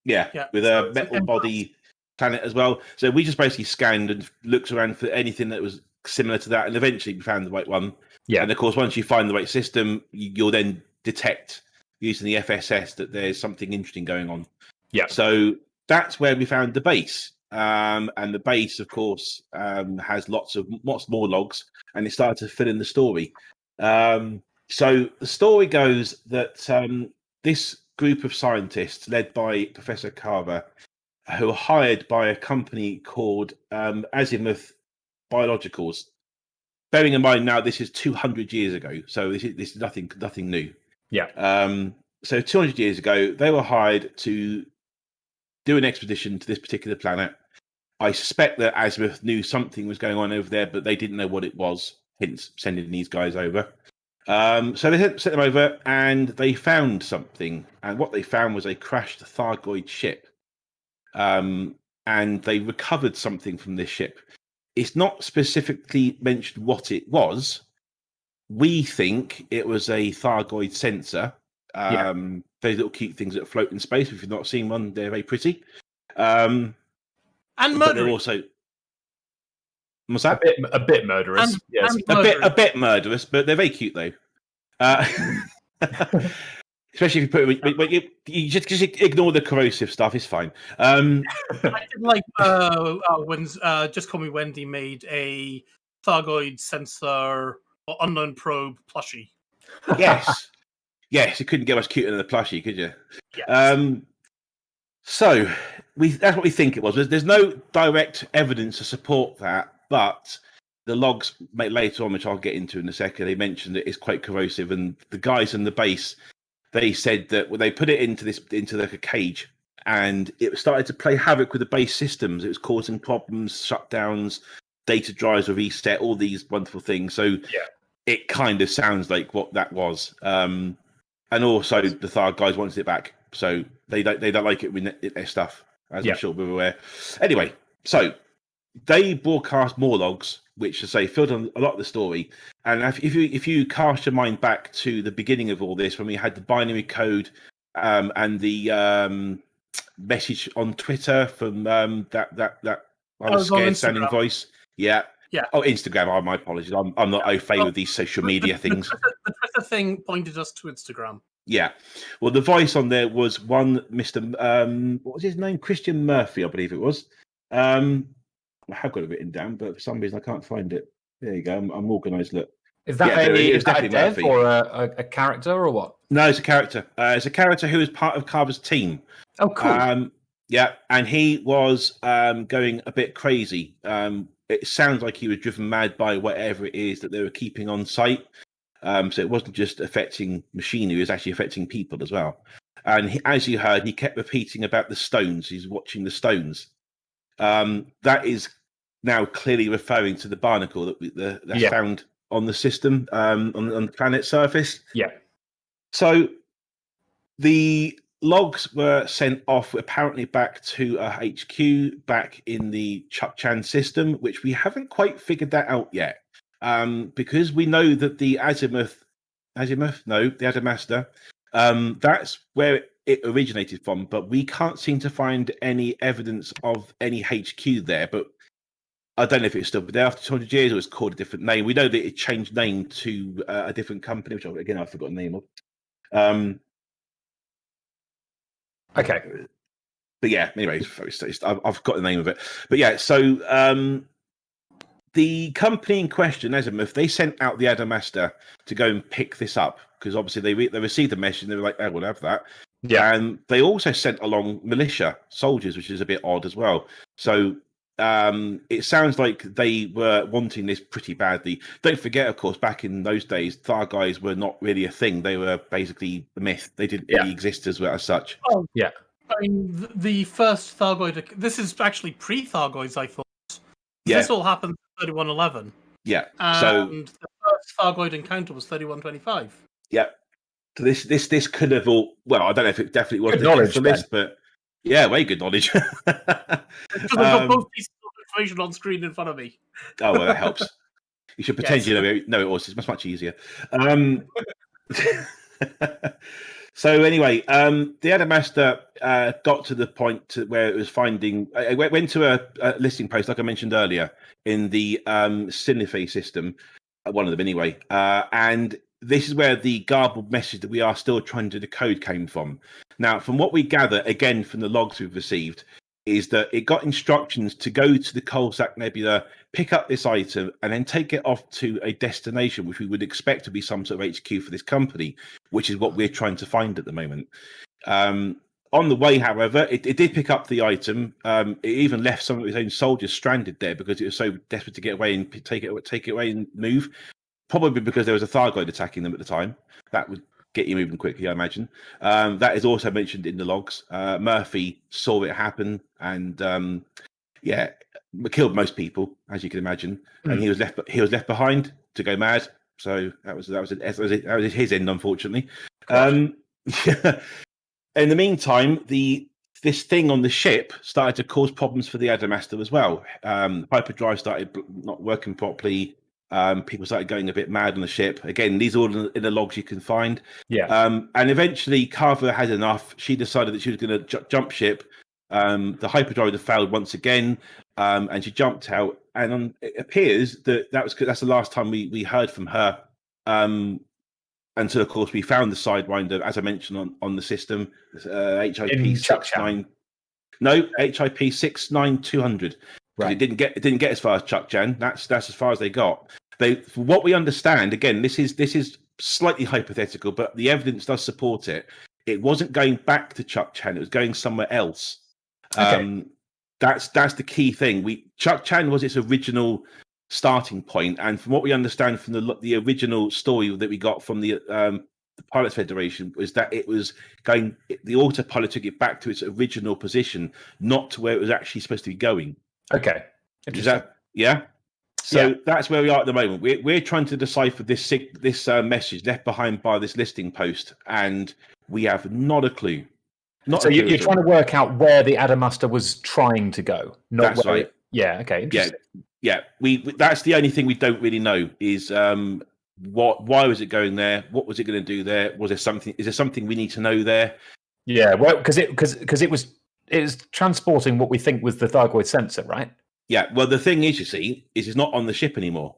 Yeah, with a metal body planet as well. So we just basically scanned and looked around for anything that was similar to that, and eventually we found the right one. Yeah. And of course, once you find the right system, you'll then detect using the FSS that there's something interesting going on. Yeah. So that's where we found the base. And the base, of course, has lots more logs, and it started to fill in the story. So the story goes that this group of scientists, led by Professor Carver, who were hired by a company called Azimuth Biologicals. Bearing in mind now, this is 200 years ago, so this is nothing new. Yeah. So 200 years ago, they were hired to do an expedition to this particular planet. I suspect that Azimuth knew something was going on over there, but they didn't know what it was, hence sending these guys over. So they sent them over, and they found something. And what they found was a crashed Thargoid ship. And they recovered something from this ship. It's not specifically mentioned what it was. We think it was a Thargoid sensor. Those little cute things that float in space. If you've not seen one, they're very pretty. And murdering. Also, what's that? A bit murderous. Yes. And A bit murderous, but they're very cute though. Especially if you put it, you just ignore the corrosive stuff. It's fine. I did like when Just Call Me Wendy made a Thargoid sensor or unknown probe plushie. Yes, you couldn't get much cuter than the plushie, could you? Yes. So that's what we think it was. There's no direct evidence to support that, but the logs later on, which I'll get into in a second, they mentioned that it's quite corrosive, and the guys in the base, they said that when they put it into like a cage, and it started to play havoc with the base systems. It was causing problems, shutdowns, data drives were reset, all these wonderful things. So it kind of sounds like what that was. And also the Tharg guys wanted it back, so they don't like it with their stuff, as I'm sure we're aware. Anyway, so they broadcast more logs, which, as I say, filled on a lot of the story. And if you cast your mind back to the beginning of all this, when we had the binary code and the message on Twitter from that I was scared sounding voice. Yeah. Oh, Instagram. Oh, my apologies. I'm not au fait with these social media things. The Twitter thing pointed us to Instagram. Yeah. Well, the voice on there was one Mr. What was his name? Christian Murphy, I believe it was. I have got it written down, but for some reason I can't find it. There you go. I'm organised. Look. Is that a dev or a character or what? No, it's a character. It's a character who is part of Carver's team. Oh, cool. Yeah, and he was going a bit crazy. It sounds like he was driven mad by whatever it is that they were keeping on site. So it wasn't just affecting machinery; it was actually affecting people as well. And as you heard, he kept repeating about the stones. He's watching the stones. That is now clearly referring to the barnacle that's found on the system, on the planet's surface. Yeah. So the logs were sent off apparently back to a HQ back in the Chukchan system, which we haven't quite figured that out yet. Because we know that the the Adamastor, that's where it originated from, but we can't seem to find any evidence of any HQ there. But I don't know if it's still there after 200 years or it's called a different name. We know that it changed name to a different company, which I've forgotten the name of. Okay. But yeah, anyway, I've got the name of it. But yeah, so the company in question, Azimuth, they sent out the Adamastor to go and pick this up because obviously they received the message and they were like, "Oh, we'll have that." Yeah, and they also sent along militia soldiers, which is a bit odd as well. So it sounds like they were wanting this pretty badly. Don't forget, of course, back in those days, Thar guys were not really a thing. They were basically a myth. They didn't really exist as such. Oh, yeah. I mean, the first Thargoid... This is actually pre-Thargoids, I thought. Yeah. This all happened in 3111. Yeah. And the first Thargoid encounter was 3125. Yeah. So this could have all... Well, I don't know if it definitely was the list, but... Yeah, very good knowledge. Because I've got both pieces of information on screen in front of me. Oh, well, that helps. You should pretend you know it was. It's much easier. So anyway, the Adamastor got to the point where it was finding... It went to a listing post, like I mentioned earlier, in the Cinefe system, one of them anyway, and this is where the garbled message that we are still trying to decode came from. Now, from what we gather, again, from the logs we've received, is that it got instructions to go to the Coalsack Nebula, pick up this item, and then take it off to a destination, which we would expect to be some sort of HQ for this company, which is what we're trying to find at the moment. On the way, however, it did pick up the item. It even left some of its own soldiers stranded there because it was so desperate to get away and take it away and move. Probably because there was a Thargoid attacking them at the time. That would get you moving quickly, I imagine. That is also mentioned in the logs. Murphy saw it happen and killed most people, as you can imagine. And he was left behind to go mad. So that was his end, unfortunately. Gosh. In the meantime, this thing on the ship started to cause problems for the Adamastor as well. Hyperdrive started not working properly. People started going a bit mad on the ship. Again, these are all in the logs you can find. Yeah. And eventually, Carver had enough. She decided that she was going to jump ship. The hyperdrive had failed once again, and she jumped out. And it appears that that's the last time we heard from her. Until, of course, we found the Sidewinder, as I mentioned, on the system, HIP 69. No, HIP 69200. Right. It didn't get as far as Chuck Jan. That's as far as they got. For what we understand, again, this is slightly hypothetical, but the evidence does support it. It wasn't going back to Chuck Chan; it was going somewhere else. Okay. That's the key thing. Chuck Chan was its original starting point, and from what we understand from the original story that we got from the Pilots Federation was that it was going. The autopilot took it back to its original position, not to where it was actually supposed to be going. Okay. Interesting. So that's where we are at the moment. We're trying to decipher this message left behind by this listing post, and we have not a clue. So you're trying to work out where the Adamastor was trying to go. That's right. Yeah. Okay. Interesting. Yeah. We that's the only thing we don't really know is why was it going there? What was it going to do there? Was there something? Is there something we need to know there? Yeah. Well, because it was transporting what we think was the Thargoid sensor, right? Yeah. Well, the thing is, you see, is it's not on the ship anymore.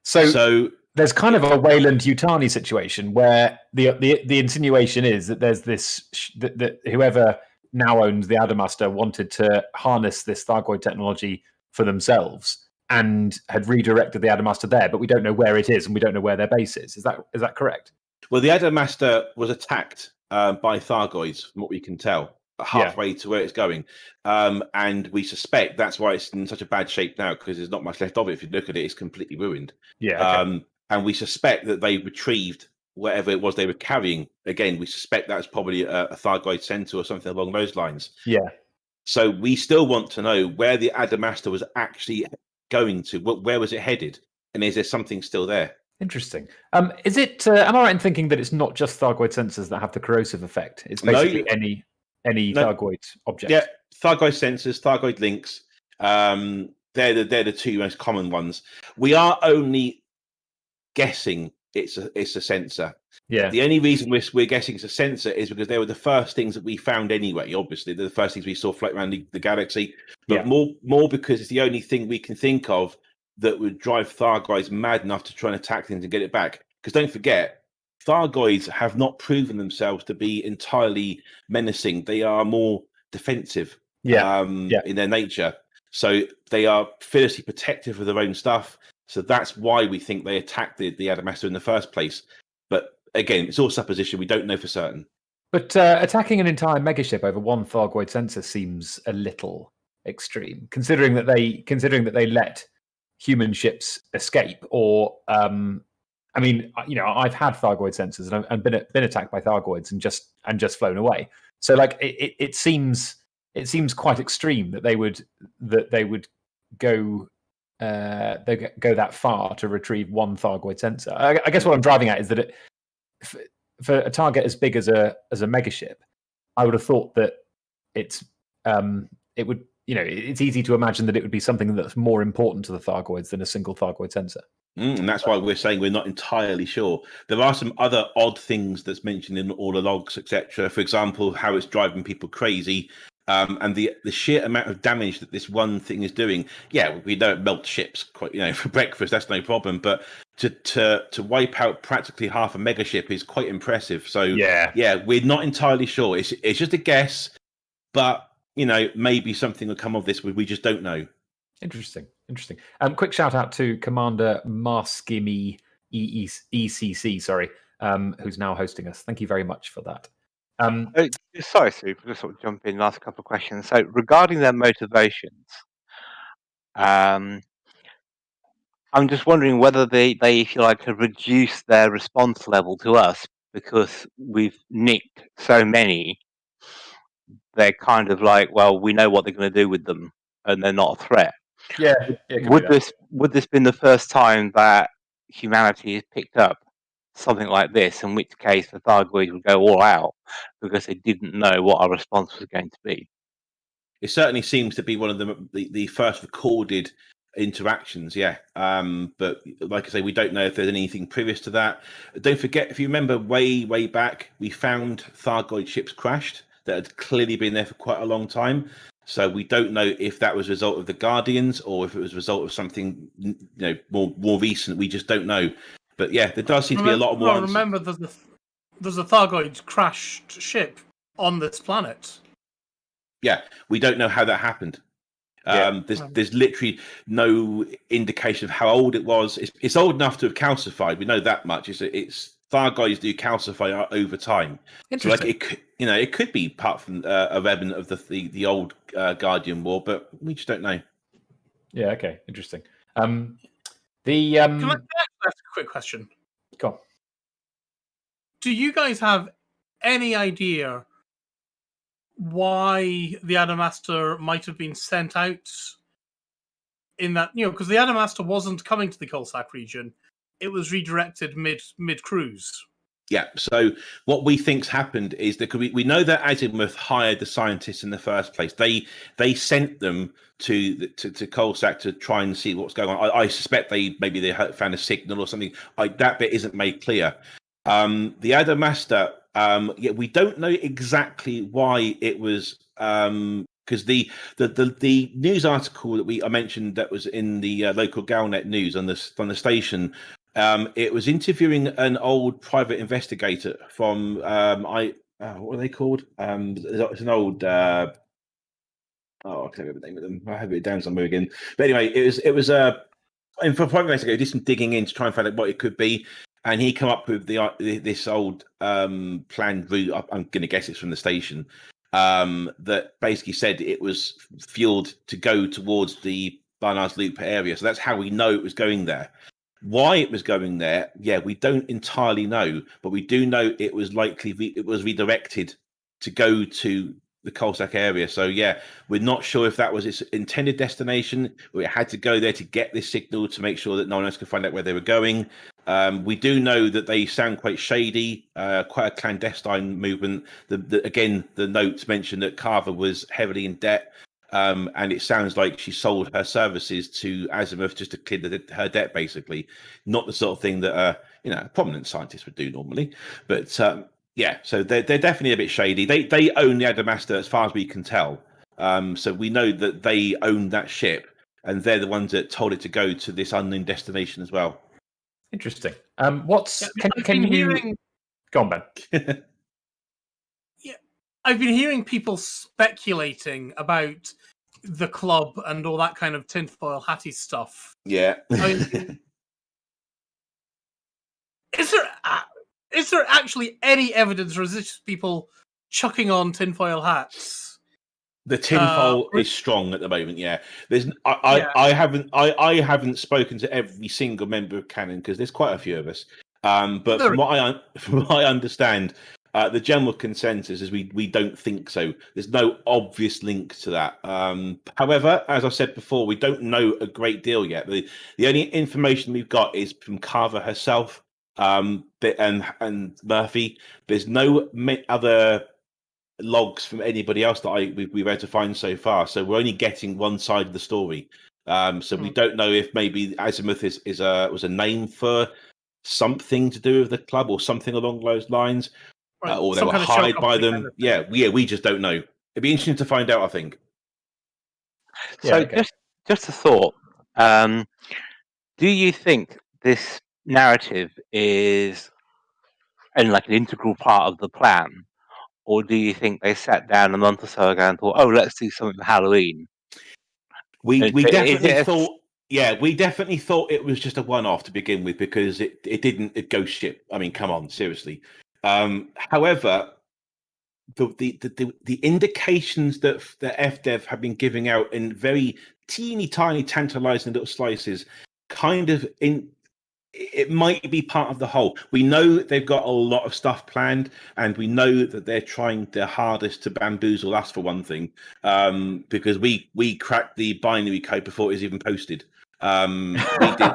So there's kind of a Weyland-Yutani situation where the insinuation is that there's this that whoever now owns the Adamastor wanted to harness this Thargoid technology for themselves and had redirected the Adamastor there, but we don't know where it is and we don't know where their base is. Is that correct? Well, the Adamastor was attacked by Thargoids, from what we can tell, halfway to where it's going. And we suspect that's why it's in such a bad shape now, because there's not much left of it. If you look at it, it's completely ruined. Yeah. Okay. And we suspect that they retrieved whatever it was they were carrying. Again, we suspect that's probably a Thargoid center or something along those lines. Yeah. So we still want to know where the Adamastor was actually going to. Where was it headed? And is there something still there? Interesting. Is it? Am I right in thinking that it's not just Thargoid sensors that have the corrosive effect? It's basically any Thargoid object. Yeah, Thargoid sensors, Thargoid links. They're the two most common ones. We are only guessing it's a sensor. Yeah. The only reason we're guessing it's a sensor is because they were the first things that we found anyway. Obviously, they're the first things we saw float around the galaxy. But more because it's the only thing we can think of that would drive Thargoids mad enough to try and attack things and get it back. Because don't forget, Thargoids have not proven themselves to be entirely menacing. They are more defensive in their nature. So they are fiercely protective of their own stuff. So that's why we think they attacked the Adamastor in the first place. But again, it's all supposition. We don't know for certain. But attacking an entire megaship over one Thargoid sensor seems a little extreme, considering that they let human ships escape. Or, I mean, I've had Thargoid sensors and been attacked by Thargoids and just flown away. So, like, it seems quite extreme that they would go. They go that far to retrieve one Thargoid sensor. I guess what I'm driving at is that for a target as big as a megaship, I would have thought that it's easy to imagine that it would be something that's more important to the Thargoids than a single Thargoid sensor. And that's why we're saying we're not entirely sure. There are some other odd things that's mentioned in all the logs, etc. For example, how it's driving people crazy. And the sheer amount of damage that this one thing is doing. Yeah, we don't melt ships quite, for breakfast. That's no problem. But to wipe out practically half a megaship is quite impressive. So yeah, we're not entirely sure. It's just a guess, but maybe something will come of this. We just don't know. Interesting. Quick shout out to Commander Marskimi ECC, who's now hosting us. Thank you very much for that. Sorry, Sue, I'll just sort of jump in and ask a couple of questions. So, regarding their motivations, I'm just wondering whether they if you like, have reduced their response level to us because we've nicked so many. They're kind of like, well, we know what they're going to do with them, and they're not a threat. Yeah. Would this been the first time that humanity has picked up something like this, in which case the Thargoids would go all out because they didn't know what our response was going to be. It certainly seems to be one of the first recorded interactions, yeah. But like I say, we don't know if there's anything previous to that. Don't forget, if you remember way back, we found Thargoid ships crashed that had clearly been there for quite a long time. So we don't know if that was a result of the Guardians or if it was a result of something more recent. We just don't know. But yeah, there does seem to be a lot more. Well, remember, there's a Thargoid crashed ship on this planet. Yeah, we don't know how that happened. There's literally no indication of how old it was. It's old enough to have calcified. We know that much. It's Thargoids do calcify over time. So like it could be part from a remnant of the old Guardian War, but we just don't know. Yeah. Okay. Interesting. Can I ask a quick question? Go on. Do you guys have any idea why the Adamastor might have been sent out in that, because the Adamastor wasn't coming to the Kulsak region, it was redirected mid cruise. Yeah, so what we think's happened is that we know that Azimuth hired the scientists in the first place. They sent them to Kulsak to try and see what's going on. I suspect they found a signal or something. That bit isn't made clear. The Adamastor, we don't know exactly why it was, because the news article that I mentioned that was in the local Galnet news on the station, it was interviewing an old private investigator from what are they called? It's an old I can't remember the name of them. I have it down somewhere again. But anyway, it was and for a private investigator, did some digging in to try and find out what it could be. And he came up with this old planned route. I'm going to guess it's from the station, that basically said it was fueled to go towards the Barnard's Loop area. So that's how we know it was going there. Why it was going there, we don't entirely know, but we do know it was it was redirected to go to the Kulsak area. So we're not sure if that was its intended destination, or it had to go there to get this signal to make sure that no one else could find out where they were going. We do know that they sound quite shady, quite a clandestine movement. Again, the notes mention that Carver was heavily in debt, and it sounds like she sold her services to Azimuth just to clear her debt, basically. Not the sort of thing that a prominent scientist would do normally. But so they're definitely a bit shady. They own the Adamastor as far as we can tell. So we know that they own that ship, and they're the ones that told it to go to this unknown destination as well. Interesting. Can you go on, Ben? I've been hearing people speculating about the club and all that kind of tinfoil hatty stuff. Yeah. Is there actually any evidence, or is this just people chucking on tinfoil hats? The tinfoil is strong at the moment. Yeah, I haven't spoken to every single member of Canonn because there's quite a few of us. But from what I understand, the general consensus is we don't think so. There's no obvious link to that. However, as I said before, we don't know a great deal yet. The only information we've got is from Carver herself, and Murphy. There's no other logs from anybody else that we've able to find so far. So we're only getting one side of the story. So we don't know if maybe Azimuth was a name for something to do with the club or something along those lines. Right. Or they were hired by them. We just don't know. It'd be interesting to find out, I think. So just a thought. Do you think this narrative is an integral part of the plan? Or do you think they sat down a month or so ago and thought, let's do something for Halloween? We definitely thought we definitely thought it was just a one-off to begin with, because it didn't ghost ship. I mean, come on, seriously. However, the indications that the FDev have been giving out in very teeny tiny tantalizing little slices it might be part of the whole. We know they've got a lot of stuff planned, and we know that they're trying their hardest to bamboozle us, for one thing, because we cracked the binary code before it was even posted. We did,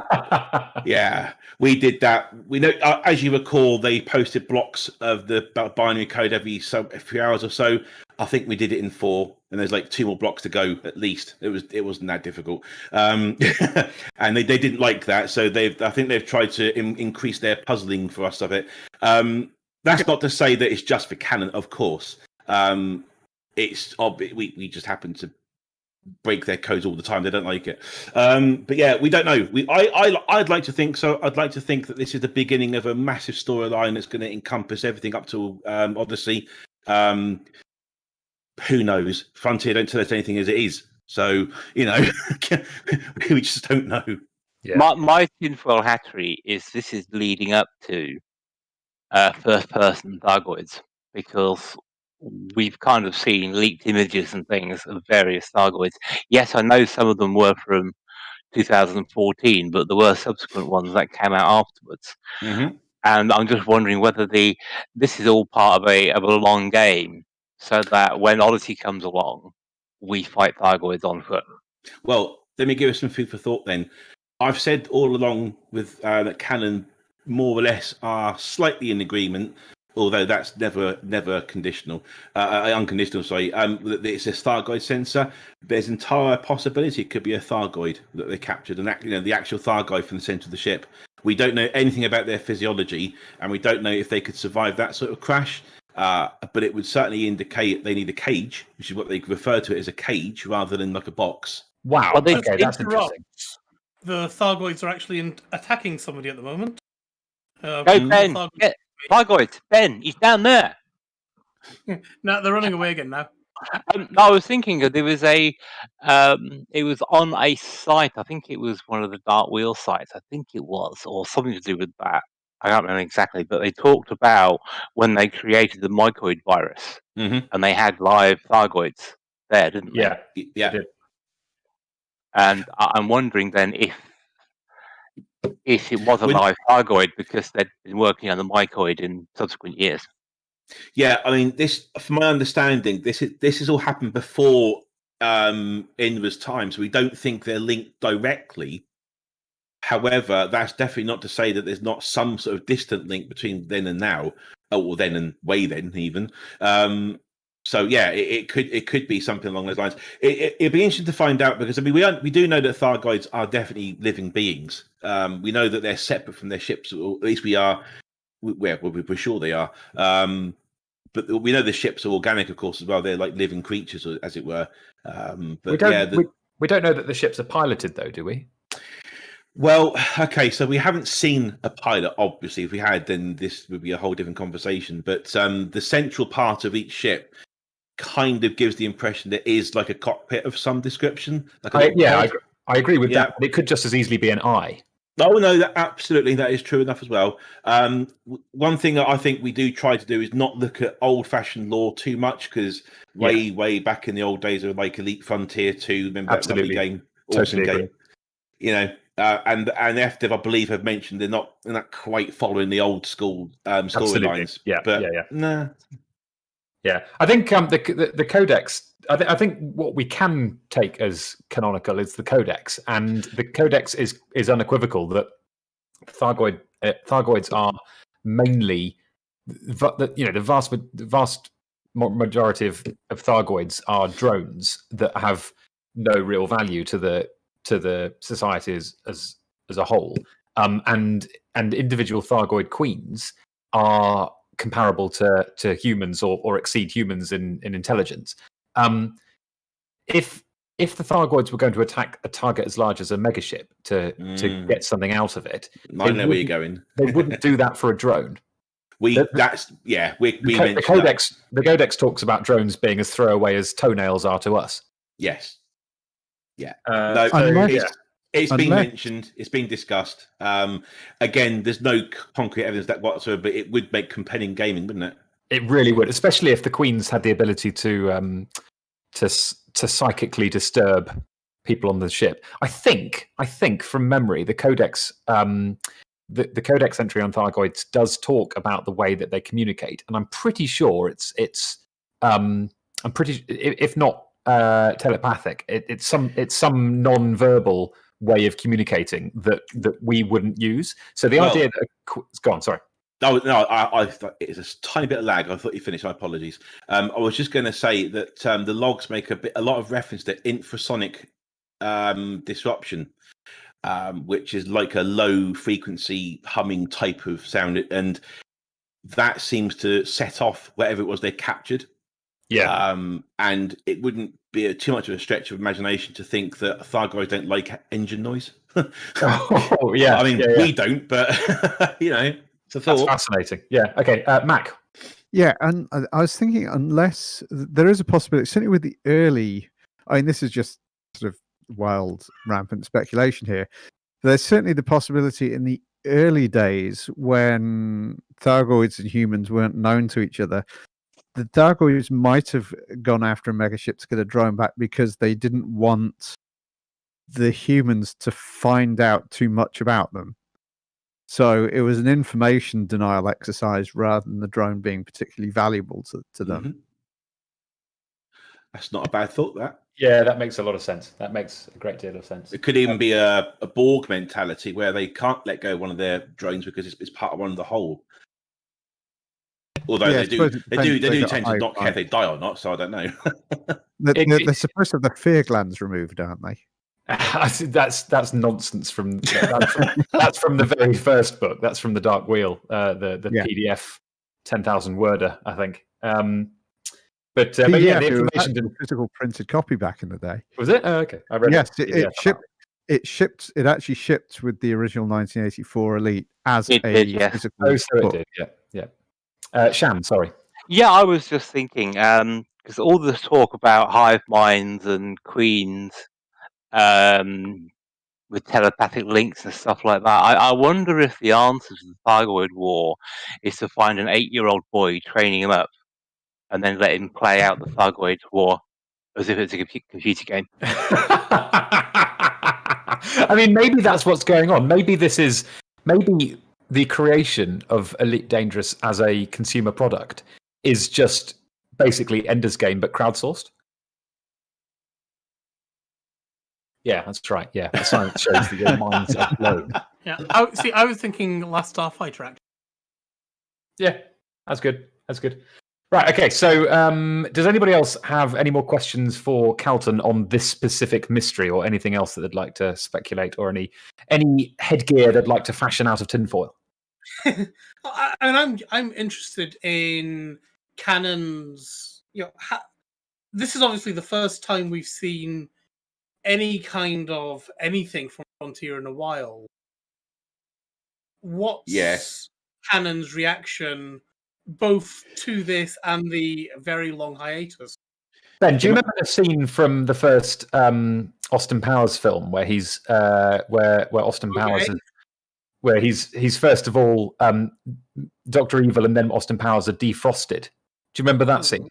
yeah, we did that. We know, as you recall, they posted blocks of the binary code every a few hours or so. I think we did it in 4, and there's like 2 more blocks to go at least. It wasn't that difficult, and they didn't like that, so I think they've tried to increase their puzzling for us of it. That's not to say that it's just for Canonn, of course. It's we just happen to break their codes all the time. They don't like it. But yeah, we don't know. I'd like to think so. I'd like to think that this is the beginning of a massive storyline that's going to encompass everything up to Odyssey. Who knows? Frontier don't tell us anything as it is. So, we just don't know. Yeah. My tinfoil hattery is this is leading up to first-person Thargoids, because we've kind of seen leaked images and things of various Thargoids. Yes, I know some of them were from 2014, but there were subsequent ones that came out afterwards. Mm-hmm. And I'm just wondering whether this is all part of a long game, so that when Odyssey comes along, we fight Thargoids on foot. Well, let me give us some food for thought then. I've said all along with that Canonn more or less are slightly in agreement, although that's never conditional, unconditional. Sorry, it's a Thargoid sensor. There's entire possibility it could be a Thargoid that they captured, and the actual Thargoid from the center of the ship. We don't know anything about their physiology, and we don't know if they could survive that sort of crash. But it would certainly indicate they need a cage, which is what they refer to it as, a cage rather than like a box. Wow. Well, Okay, that's interesting. The Thargoids are actually attacking somebody at the moment. Go, Ben. Get Thargoid. Ben, he's down there. No, they're running away again now. I was thinking that there was it was on a site. I think it was one of the Dark Wheel sites. I think it was, or something to do with that. I can't remember exactly, but they talked about when they created the mycoid virus, and they had live Thargoids there, didn't they? Yeah. They did. And I'm wondering then if it was a live Thargoid because they'd been working on the mycoid in subsequent years. Yeah, I mean, this, from my understanding, this has all happened before Inra's time, so we don't think they're linked directly. However, that's definitely not to say that there's not some sort of distant link between then and now, or then and way then even. So yeah, it could be something along those lines. It'd be interesting to find out, because I mean we do know that Thargoids are definitely living beings. We know that they're separate from their ships, or at least we're sure they are. But we know the ships are organic, of course, as well. They're like living creatures, as it were. But we don't know that the ships are piloted, though, do we? Well, okay, so we haven't seen a pilot, obviously. If we had, then this would be a whole different conversation. But the central part of each ship kind of gives the impression there is like a cockpit of some description. Like I agree with that. But it could just as easily be an eye. Oh, no, absolutely, that is true enough as well. One thing that I think we do try to do is not look at old-fashioned lore too much, because way back in the old days of like Elite Frontier 2, remember that lovely game? Awesome game. And FDev, I believe, have mentioned they're not quite following the old school storylines. Yeah. I think the codex. I think what we can take as canonical is the codex, and the codex is unequivocal that Thargoids are mainly the vast majority of Thargoids are drones that have no real value to the society as a whole, and individual Thargoid queens are comparable to humans or exceed humans in intelligence. If the Thargoids were going to attack a target as large as a megaship to get something out of it, I know where you're going. They wouldn't do that for a drone. The codex talks about drones being as throwaway as toenails are to us. Yes. Yeah. It's been mentioned. It's been discussed. Again, there's no concrete evidence that whatsoever, but it would make compelling gaming, wouldn't it? It really would, especially if the queens had the ability to psychically disturb people on the ship. I think from memory, the codex the codex entry on Thargoids does talk about the way that they communicate, and I'm pretty sure it's if not telepathic, it's some non-verbal way of communicating that we wouldn't use. So the idea that go on, sorry. No, I thought it's a tiny bit of lag. I thought you finished. My apologies. I was just going to say that the logs make a lot of reference to infrasonic disruption, which is like a low frequency humming type of sound, and that seems to set off whatever it was they captured. Yeah. And it wouldn't be too much of a stretch of imagination to think that Thargoids don't like engine noise. Oh, yeah. I mean, we don't, but you know. That's fascinating. Yeah. Okay, Mac. Yeah, and I was thinking, unless there is a possibility, certainly with the early, I mean, this is just sort of wild, rampant speculation here. There's certainly the possibility in the early days when Thargoids and humans weren't known to each other, the Thargoids might have gone after a megaship to get a drone back because they didn't want the humans to find out too much about them. So it was an information denial exercise rather than the drone being particularly valuable to them. Mm-hmm. That's not a bad thought, that. Yeah, that makes a lot of sense. That makes a great deal of sense. It could even be a Borg mentality where they can't let go of one of their drones because it's part of one of the whole. Although they do tend to not care if they die or not, so I don't know. They're supposed to have the fear glands removed, aren't they? That's nonsense from the very first book. That's from the Dark Wheel, the PDF 10,000 worder, I think. But yeah, the information didn't physical printed copy back in the day. Was it? Oh, okay, I read. Yes, it shipped. It actually shipped with the original 1984 Elite as physical. Oh, so it did. Yeah. Sham, sorry. Yeah, I was just thinking because all the talk about hive minds and queens. With telepathic links and stuff like that. I wonder if the answer to the Thargoid War is to find an 8-year-old boy, training him up, and then let him play out the Thargoid War as if it's a computer game. I mean, maybe that's what's going on. Maybe the creation of Elite Dangerous as a consumer product is just basically Ender's Game, but crowdsourced. Yeah, that's right. Yeah, the science shows that your minds are blown. Yeah, I was thinking Last Starfighter. Actually. Yeah, that's good. That's good. Right. Okay. So, does anybody else have any more questions for Kaltern on this specific mystery, or anything else that they'd like to speculate, or any headgear they'd like to fashion out of tinfoil? And I'm interested in Canonn's. This is obviously the first time we've seen any kind of anything from Frontier in a while. What's Canonn's reaction both to this and the very long hiatus? Ben, do you remember the scene from the first Austin Powers film where he's where Austin Powers is, where he's first of all Dr. Evil and then Austin Powers are defrosted? Do you remember that scene?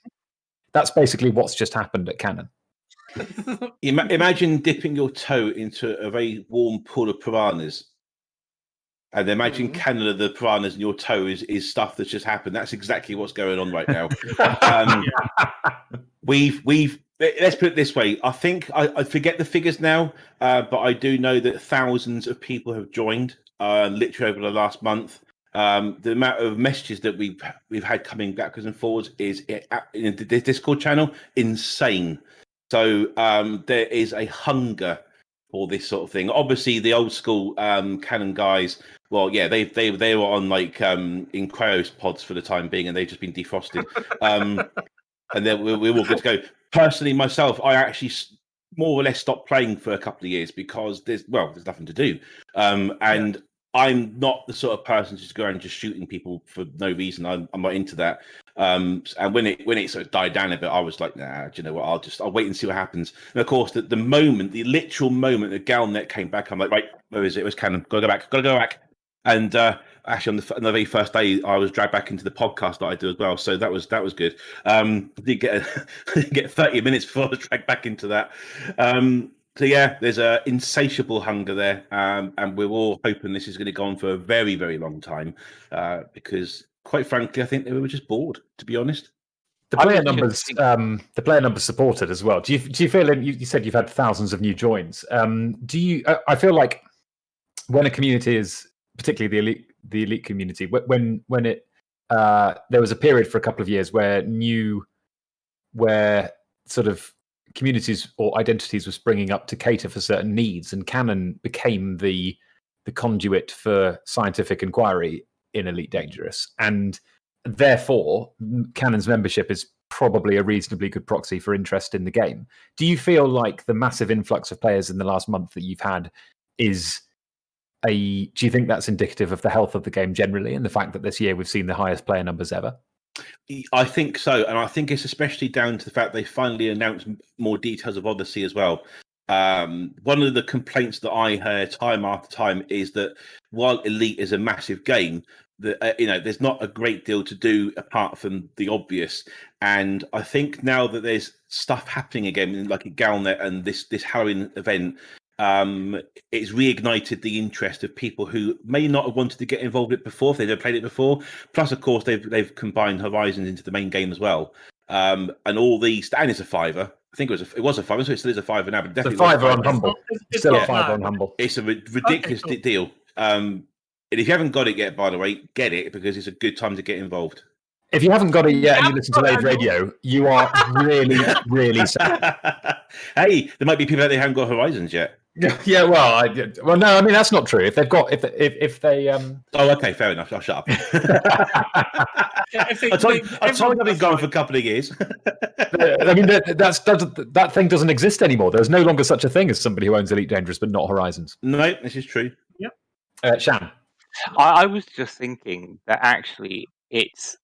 That's basically what's just happened at Canonn. Imagine dipping your toe into a very warm pool of piranhas, and imagine Canada, the piranhas, and your toe is stuff that's just happened. That's exactly what's going on right now. We've let's put it this way. I think I forget the figures now, but I do know that thousands of people have joined literally over the last month. The amount of messages that we've had coming backwards and forwards is in the Discord channel insane. So there is a hunger for this sort of thing. Obviously, the old school Canonn guys, well, yeah, they were on like in cryos pods for the time being, and they've just been defrosted. And then we're all good to go. Personally, myself, I actually more or less stopped playing for a couple of years because there's nothing to do, and I'm not the sort of person to just go around just shooting people for no reason. I'm not into that. And when it sort of died down a bit, I was like, nah, do you know what? I'll wait and see what happens. And of course, the literal moment that Galnet came back, I'm like, right, where is it? It was Canonn. Gotta go back. And actually, on the very first day, I was dragged back into the podcast that I do as well. So that was good. I did get 30 minutes before I was dragged back into that. So yeah, there's a insatiable hunger there, and we're all hoping this is going to go on for a very, very long time, because quite frankly, I think they were just bored, to be honest. The I player was numbers, just the player numbers supported as well. Do you feel? You said you've had thousands of new joins. Do you? I feel like when a community is, particularly the elite community, when it there was a period for a couple of years where sort of communities or identities were springing up to cater for certain needs, and Canonn became the conduit for scientific inquiry in Elite Dangerous, and therefore Canonn's membership is probably a reasonably good proxy for interest in the game. Do you feel like the massive influx of players in the last month that you've had do you think that's indicative of the health of the game generally, and the fact that this year we've seen the highest player numbers ever? I think so, and I think it's especially down to the fact they finally announced more details of Odyssey as well. One of the complaints that I heard time after time is that while Elite is a massive game, that there's not a great deal to do apart from the obvious. And I think now that there's stuff happening again, like a Galnet and this Halloween event, it's reignited the interest of people who may not have wanted to get involved with it before if they've never played it before. Plus, of course, they've combined Horizons into the main game as well. And all these, and it's a $5. I think it was a $5, so it still is a $5 now. But definitely the $5 on Humble. It's Still a not $5 bad. on Humble. It's a ridiculous Okay, cool. deal. And if you haven't got it yet, by the way, get it, because it's a good time to get involed. If you haven't got it yet and you listen to Lave Radio, you are really, really sad. Hey, there might be people out there who haven't got Horizons yet. Yeah, well, no, I mean that's not true. If they've got, if they, Oh, okay, fair enough. I'll shut up. I told you I've been gone for a couple of years. I mean, that thing doesn't exist anymore. There's no longer such a thing as somebody who owns Elite Dangerous but not Horizons. No, this is true. Yep. Shan. I was just thinking that actually it's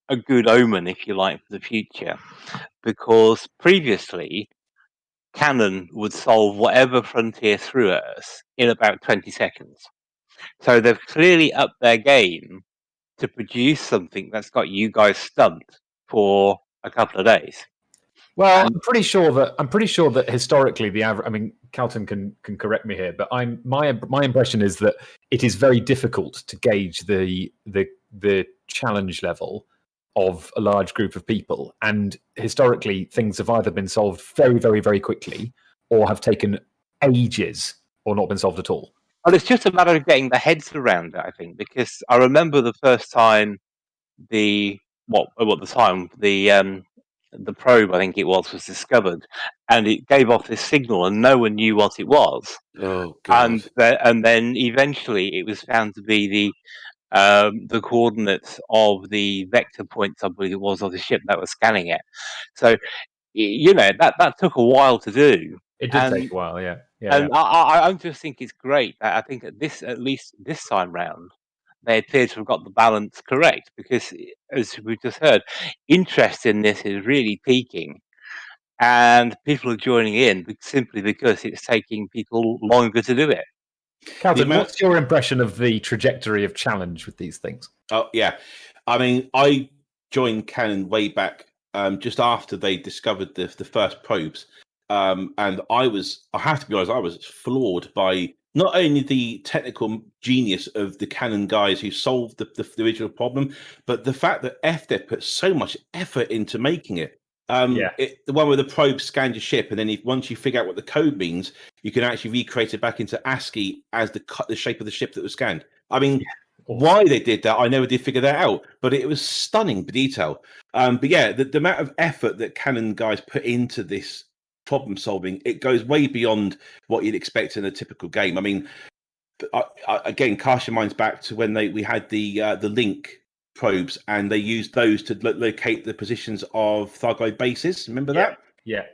a good omen, if you like, for the future, because previously Canonn would solve whatever frontier threw at us in about 20 seconds. So they've clearly upped their game to produce something that's got you guys stumped for a couple of days. Well, I'm pretty sure that historically the average. I mean, Kaltern can correct me here, but my impression is that it is very difficult to gauge the challenge level of a large group of people, and historically things have either been solved very, very, very quickly, or have taken ages, or not been solved at all. Well, it's just a matter of getting the heads around it, I think, because I remember the first time the probe, I think it was discovered, and it gave off this signal, and no one knew what it was. Oh, God. And then eventually it was found to be the coordinates of the vector points, I believe it was, of the ship that was scanning it. So, that took a while to do. It did take a while, yeah. And I just think it's great. I think at least this time round, they appear to have got the balance correct, because, as we just heard, interest in this is really peaking, and people are joining in simply because it's taking people longer to do it. Kaltern, what's your impression of the trajectory of challenge with these things? Oh, yeah. I mean, I joined Canonn way back just after they discovered the first probes. And I have to be honest, I was floored by not only the technical genius of the Canonn guys who solved the original problem, but the fact that FDev put so much effort into making it. The one where the probe scanned your ship, and then once you figure out what the code means, you can actually recreate it back into ASCII as the shape of the ship that was scanned. I mean, why they did that, I never did figure that out, but it was stunning detail. But yeah, the amount of effort that Canonn guys put into this problem solving, it goes way beyond what you'd expect in a typical game. I mean, again, cast your minds back to when we had the link probes, and they used those to locate the positions of Thargoid bases. Remember that? Yeah.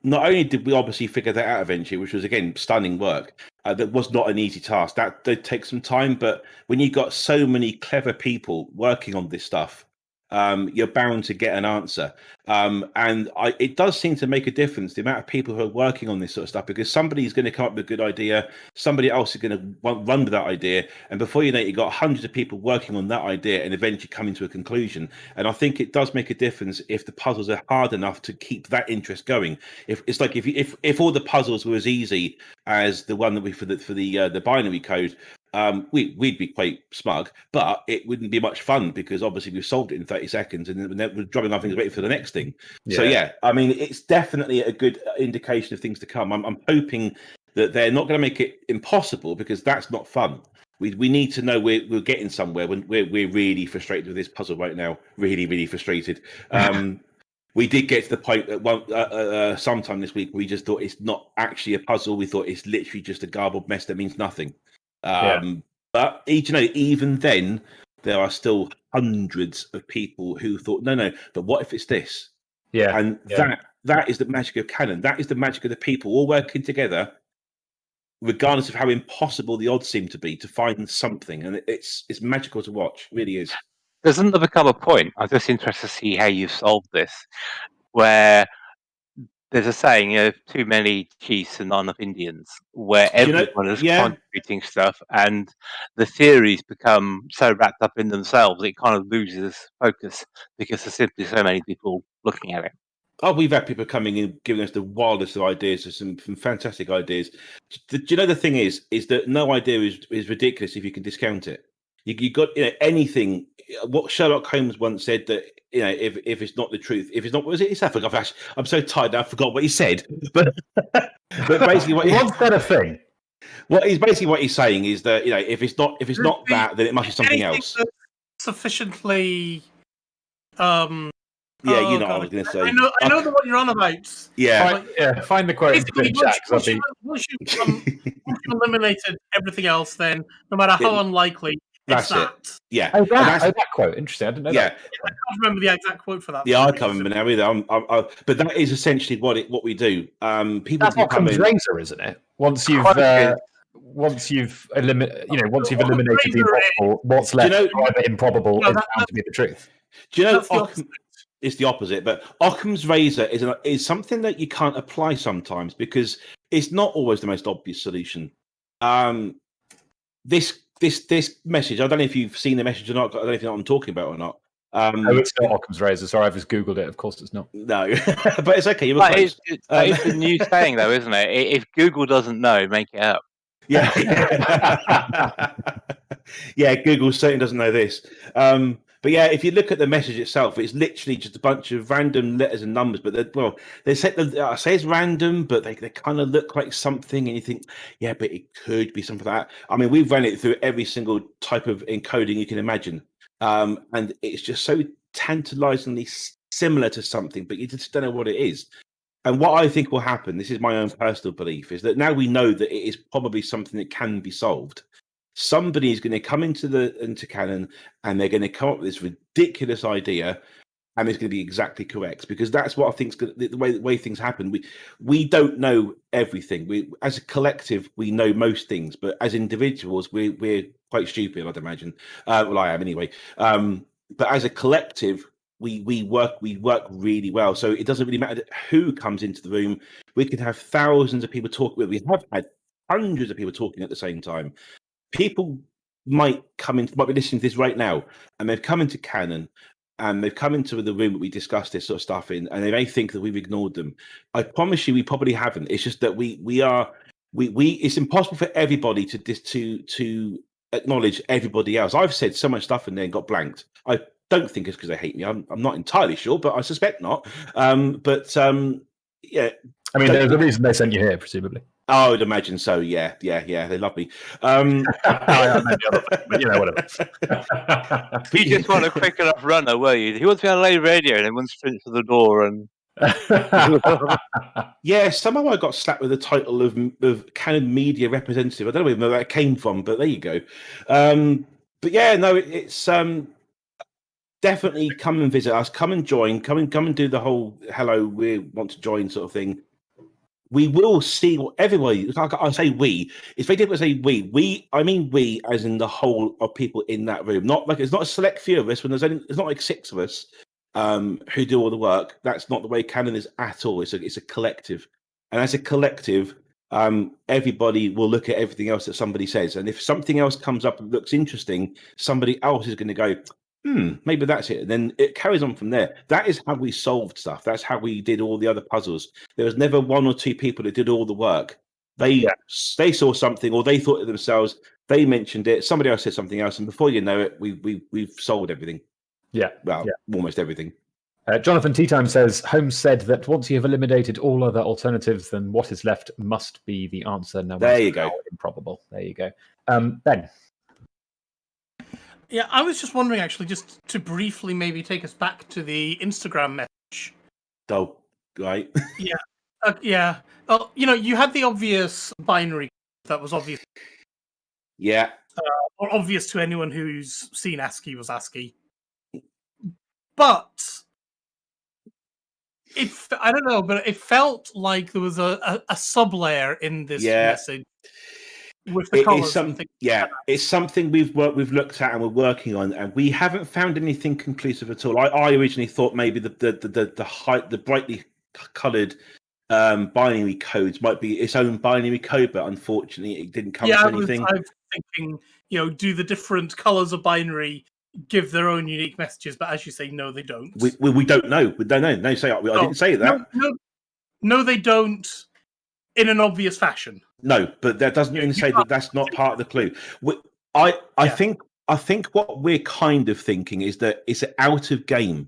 Not only did we obviously figure that out eventually, which was, again, stunning work, that was not an easy task. That did take some time, but when you've got so many clever people working on this stuff, you're bound to get an answer. It does seem to make a difference, the amount of people who are working on this sort of stuff, because somebody's going to come up with a good idea, somebody else is going to run with that idea, and before you know it, you've got hundreds of people working on that idea and eventually coming to a conclusion. And I think it does make a difference if the puzzles are hard enough to keep that interest going. If all the puzzles were as easy as the one that we for the binary code, we'd be quite smug, but it wouldn't be much fun because obviously we've solved it in 30 seconds and then we're dropping our things waiting for the next thing. So yeah, I mean, it's definitely a good indication of things to come. I'm hoping that they're not going to make it impossible because that's not fun. We need to know we're getting somewhere when we're really frustrated with this puzzle right now. Really, really frustrated. We did get to the point that sometime this week we just thought it's not actually a puzzle. We thought it's literally just a garbled mess that means nothing. But even then, there are still hundreds of people who thought, no, but what if it's this? That is the magic of Canonn. That is the magic of the people all working together, regardless of how impossible the odds seem to be, to find something. And it's magical to watch. It really is. Doesn't there become a point? I'm just interested to see how you've solved this, where there's a saying, too many chiefs and not enough Indians, where everyone is contributing stuff, and the theories become so wrapped up in themselves, it kind of loses focus because there's simply so many people looking at it. Oh, we've had people coming in giving us the wildest of ideas, some fantastic ideas. Do you know the thing is that no idea is ridiculous if you can discount it. You got anything. What Sherlock Holmes once said that if it's not the truth, if it's not, what was it? It's Africa. I'm so tired now, I forgot what he said. But basically, what what's that a thing? What he's saying is that if it's not that, then it must be something else. Sufficiently. Yeah, you know what I was going to say. I know the one you're on about. Yeah, find the quote. Once you've eliminated everything else, then no matter how unlikely, it's that. Yeah. Oh, that quote. Interesting. I didn't know that. I can't remember the exact quote for that. Yeah, I can't remember now either. But that is essentially what we do. People that's Occam's razor, isn't it? Once you've eliminated the impossible, what's left either improbable is found to be the truth. Do you know it's the opposite, but Occam's razor is something that you can't apply sometimes because it's not always the most obvious solution. This message, I don't know if you've seen the message or not. I don't know if you know what I'm talking about or not. No, it's not Occam's razor. Sorry, I've just Googled it. Of course, it's not. No, but it's okay. That is the new saying, though, isn't it? If Google doesn't know, make it up. Yeah, yeah. Google certainly doesn't know this. But yeah, if you look at the message itself, it's literally just a bunch of random letters and numbers. But they say it's random, but they kind of look like something, and you think, yeah, but it could be something like that. I mean, we've run it through every single type of encoding you can imagine, and it's just so tantalizingly similar to something, but you just don't know what it is. And what I think will happen, this is my own personal belief, is that now we know that it is probably something that can be solved. Somebody is going to come into Canonn and they're going to come up with this ridiculous idea, and it's going to be exactly correct because that's what I think is the way things happen. We don't know everything. We, as a collective, we know most things, but as individuals, we're quite stupid, I'd imagine. Well, I am anyway. But as a collective, we work really well. So it doesn't really matter who comes into the room. We can have thousands of people talking. We have had hundreds of people talking at the same time. People might be listening to this right now, and they've come into Canonn, and they've come into the room that we discussed this sort of stuff in, and they may think that we've ignored them. I promise you, we probably haven't. It's just that we it's impossible for everybody to acknowledge everybody else. I've said so much stuff in there and got blanked. I don't think it's because they hate me. I'm not entirely sure, but I suspect not. Yeah. I mean, there's a reason they sent you here, presumably. I would imagine so. Yeah. They love me. But whatever. You just want a quick enough runner, were you? He wants to be on Lave Radio, and then one sprints to the door and. Yeah, somehow I got slapped with the title of Canonn media representative. I don't know where that came from, but there you go. But yeah, no, it's definitely come and visit us. Come and join. Come and do the whole hello. We want to join sort of thing. We will see what everybody. I say we. It's very difficult to say we. I mean we, as in the whole of people in that room. Not like it's not a select few of us. When it's not like 6 of us who do all the work. That's not the way Canonn is at all. It's a collective, and as a collective, everybody will look at everything else that somebody says, and if something else comes up and looks interesting, somebody else is going to go, maybe that's it. And then it carries on from there. That is how we solved stuff. That's how we did all the other puzzles. There was never 1 or 2 people that did all the work. They saw something, or they thought it themselves. They mentioned it. Somebody else said something else, and before you know it, we've sold everything. Yeah, Well, almost everything. Jonathan Teatime says, Holmes said that once you have eliminated all other alternatives, then what is left must be the answer. No, there you go. Improbable. There you go. Ben. Yeah, I was just wondering, actually, just to briefly maybe take us back to the Instagram message. Oh, right. Yeah. Well, you had the obvious binary that was obvious. Yeah. Or obvious to anyone who's seen ASCII was ASCII. But I don't know, but it felt like there was a sub-layer in this message with the colours. It's something we've looked at and we're working on, and we haven't found anything conclusive at all. I originally thought maybe the brightly coloured binary codes might be its own binary code, but unfortunately it didn't come to anything. I was thinking, do the different colours of binary give their own unique messages? But as you say, no, they don't. We don't know. We don't know. No, I didn't say that. No, they don't. In an obvious fashion. No, but that doesn't mean to say that that's not part of the clue. I think what we're kind of thinking is that it's out of game,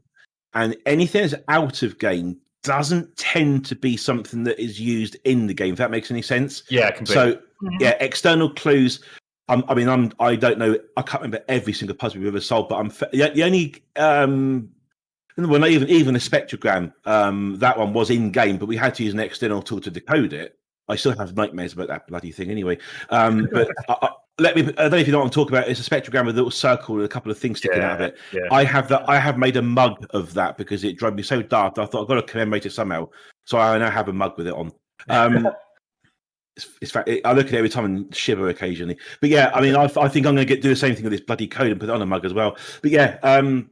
and anything that's out of game doesn't tend to be something that is used in the game. If that makes any sense. Yeah, completely. So external clues. I don't know. I can't remember every single puzzle we've ever solved, but the only well, not even a spectrogram. That one was in game, but we had to use an external tool to decode it. I still have nightmares about that bloody thing anyway. But I don't know if you know what I'm talking about. It's a spectrogram with a little circle and a couple of things sticking out of it. Yeah. I have made a mug of that because it drove me so daft. I thought I've got to commemorate it somehow. So I now have a mug with it on. It's fact, I look at it every time and shiver occasionally. But yeah, I mean, I think I'm going to do the same thing with this bloody code and put it on a mug as well. But yeah, I'm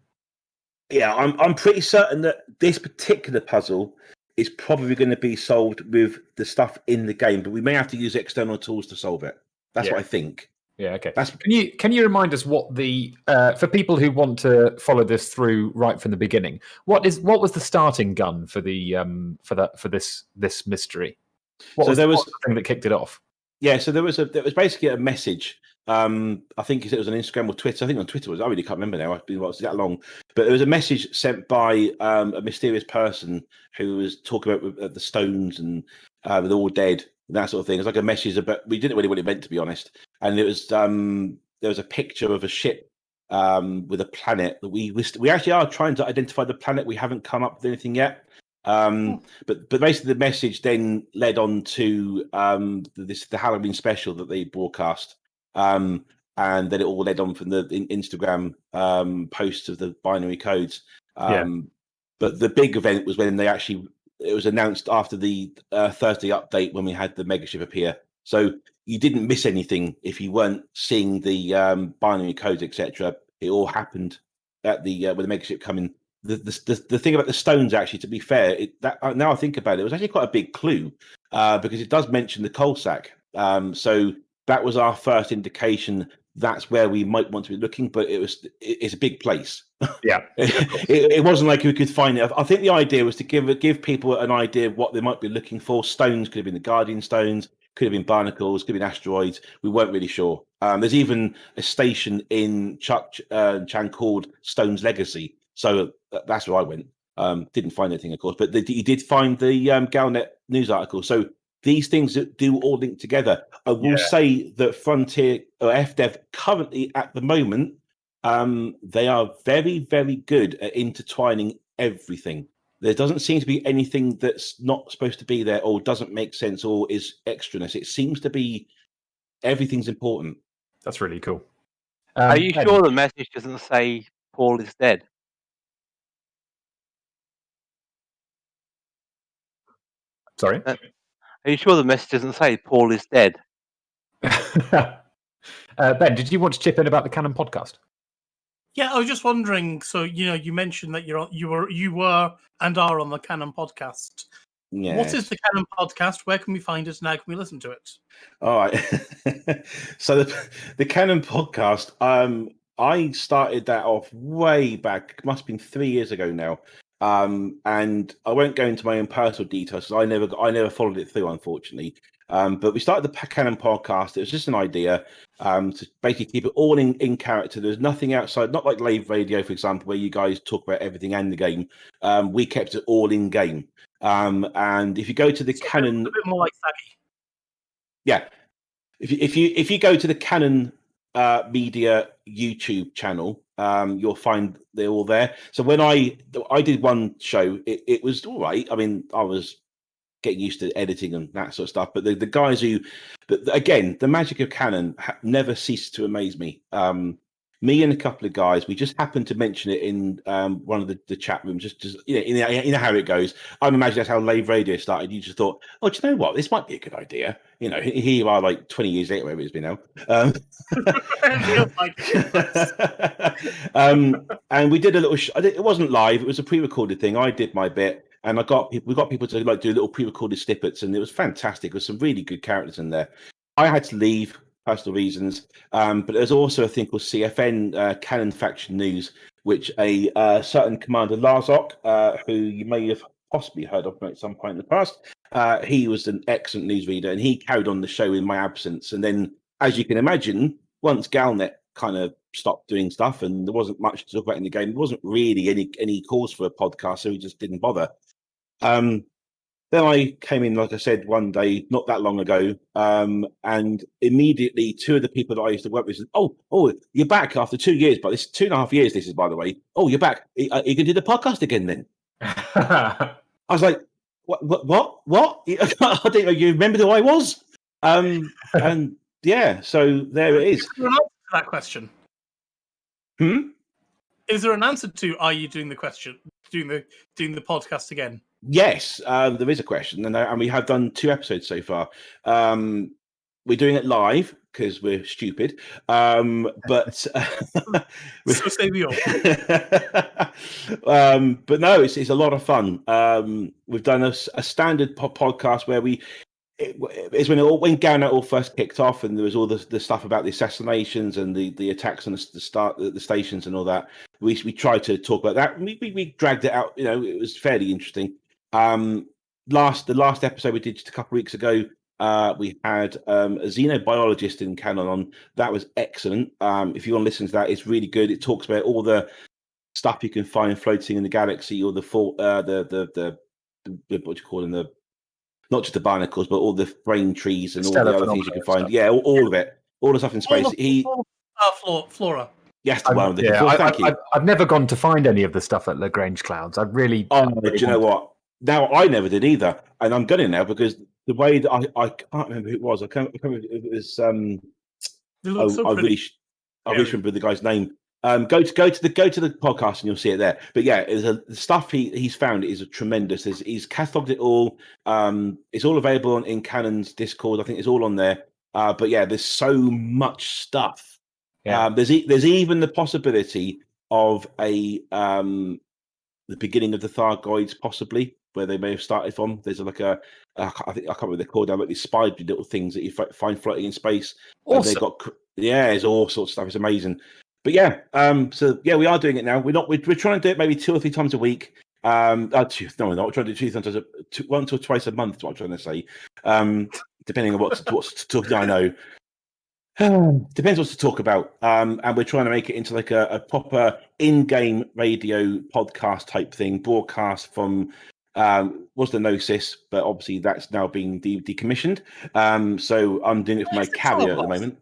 pretty certain that this particular puzzle is probably going to be solved with the stuff in the game, but we may have to use external tools to solve it. That's what I think. Yeah, okay. Can you remind us what the for people who want to follow this through right from the beginning? What was the starting gun for the for this mystery? There was the thing that kicked it off. Yeah, so there was basically a message. I think it was on Instagram or Twitter. I think on Twitter I really can't remember now. It's been that long. But there was a message sent by a mysterious person who was talking about the stones and they're all dead and that sort of thing. It was like a message about, we didn't really know what it meant, to be honest. And it was there was a picture of a ship with a planet that we actually are trying to identify the planet. We haven't come up with anything yet. But basically the message then led on to the Halloween special that they broadcast. And then it all led on from the Instagram posts of the binary codes. But the big event was when it was announced after the Thursday update when we had the megaship appear. So you didn't miss anything if you weren't seeing the binary codes, etc. It all happened at the when the megaship come in. The thing about the stones, actually, to be fair, now I think about it, was actually quite a big clue because it does mention the coal sack. So that was our first indication. That's where we might want to be looking, but it's a big place. Yeah, it wasn't like we could find it. I think the idea was to give people an idea of what they might be looking for. Stones could have been the Guardian stones, could have been barnacles, could have been asteroids. We weren't really sure. There's even a station in Chan called Stone's Legacy. So that's where I went. Didn't find anything, of course, but you did find the Galnet news article. So these things do all link together. I will say that Frontier or FDev currently at the moment, they are very, very good at intertwining everything. There doesn't seem to be anything that's not supposed to be there or doesn't make sense or is extraness. It seems to be everything's important. That's really cool. Are you sure the message doesn't say Paul is dead? Sorry? Are you sure the message doesn't say Paul is dead? Ben, did you want to chip in about the Canonn podcast? Yeah, I was just wondering. So you mentioned that you were and are on the Canonn podcast. Yes. What is the Canonn podcast? Where can we find it? And how can we listen to it? All right. So the Canonn podcast. I started that off way back. It must have been 3 years ago now. And I won't go into my own personal details because I never followed it through, unfortunately. But we started the Canonn podcast. It was just an idea to basically keep it all in character. There's nothing outside, not like Lave Radio, for example, where you guys talk about everything and the game. We kept it all in game. And if you go to the Canonn, a bit more like Saggy. yeah, if you go to the Canonn Media YouTube channel, you'll find they're all there. So when I did one show, it was all right. I mean, I was getting used to editing and that sort of stuff. But the guys but again, the magic of Canonn never ceased to amaze me. Me and a couple of guys, we just happened to mention it in one of the chat rooms. Just you know how it goes. I'm imagining that's how Lave Radio started. You just thought, oh, do you know what? This might be a good idea. You know, here you are, like 20 years later, wherever it's been now. And we did a little. It wasn't live. It was a pre-recorded thing. I did my bit. And we got people to like do little pre-recorded snippets, and it was fantastic. With some really good characters in there. I had to leave personal reasons, but there's also a thing called CFN Canonn Faction News, which a certain Commander Larzok, who you may have possibly heard of at some point in the past, he was an excellent newsreader, and he carried on the show in my absence. And then, as you can imagine, once Galnet kind of stopped doing stuff, and there wasn't much to talk about in the game, there wasn't really any cause for a podcast, so we just didn't bother. Then I came in, like I said, one day, not that long ago, and immediately two of the people that I used to work with said, oh, you're back after 2 years, but it's 2.5 years, this is, by the way. Oh, you're back. You can do the podcast again then? I was like, what? I didn't know you remembered who I was? And yeah, so there it is. Is there an answer to that question? Is there an answer to, are you doing the podcast again? Yes, there is a question, and we have done 2 episodes so far. We're doing it live because we're stupid, but So say we all. But no, it's a lot of fun. We've done a standard podcast where it's when Galnet all first kicked off, and there was all the stuff about the assassinations and the attacks on the stations and all that. We tried to talk about that. We dragged it out. You know, it was fairly interesting. The last episode we did just a couple of weeks ago, we had a xenobiologist in Canonn on. That was excellent. If you want to listen to that, it's really good. It talks about all the stuff you can find floating in the galaxy, or the what do you call them, not just the barnacles, but all the brain trees and all the other things you can find. Stuff. Yeah, all of it, all the stuff in space. Flora. Yes, the one. Thank you. I've never gone to find any of the stuff at Lagrange Clouds. I really. Do you know what? Now I never did either, and I'm going now because the way that I can't remember who it was. I can't remember. It was. I really remember the guy's name. Go to the podcast and you'll see it there. But yeah, the stuff he's found is tremendous. He's catalogued it all. It's all available in Canonn's Discord. I think it's all on there. But yeah, there's so much stuff. Yeah. There's even the possibility of the beginning of the Thargoids, possibly where they may have started from. There's like I can't remember what they're called now, but these spidery little things that you find floating in space. Awesome. They got there's all sorts of stuff. It's amazing. But yeah, so yeah, we are doing it now. We're trying to do it maybe 2 or 3 times a week. No, we're not. We're trying to do 2 times once or twice a month. Is what I'm trying to say. Depending on what's to talk. I know. Depends what to talk about. And we're trying to make it into like a proper in-game radio podcast type thing, broadcast from was the Gnosis, but obviously that's now being decommissioned. So I'm doing it from my carrier at the moment.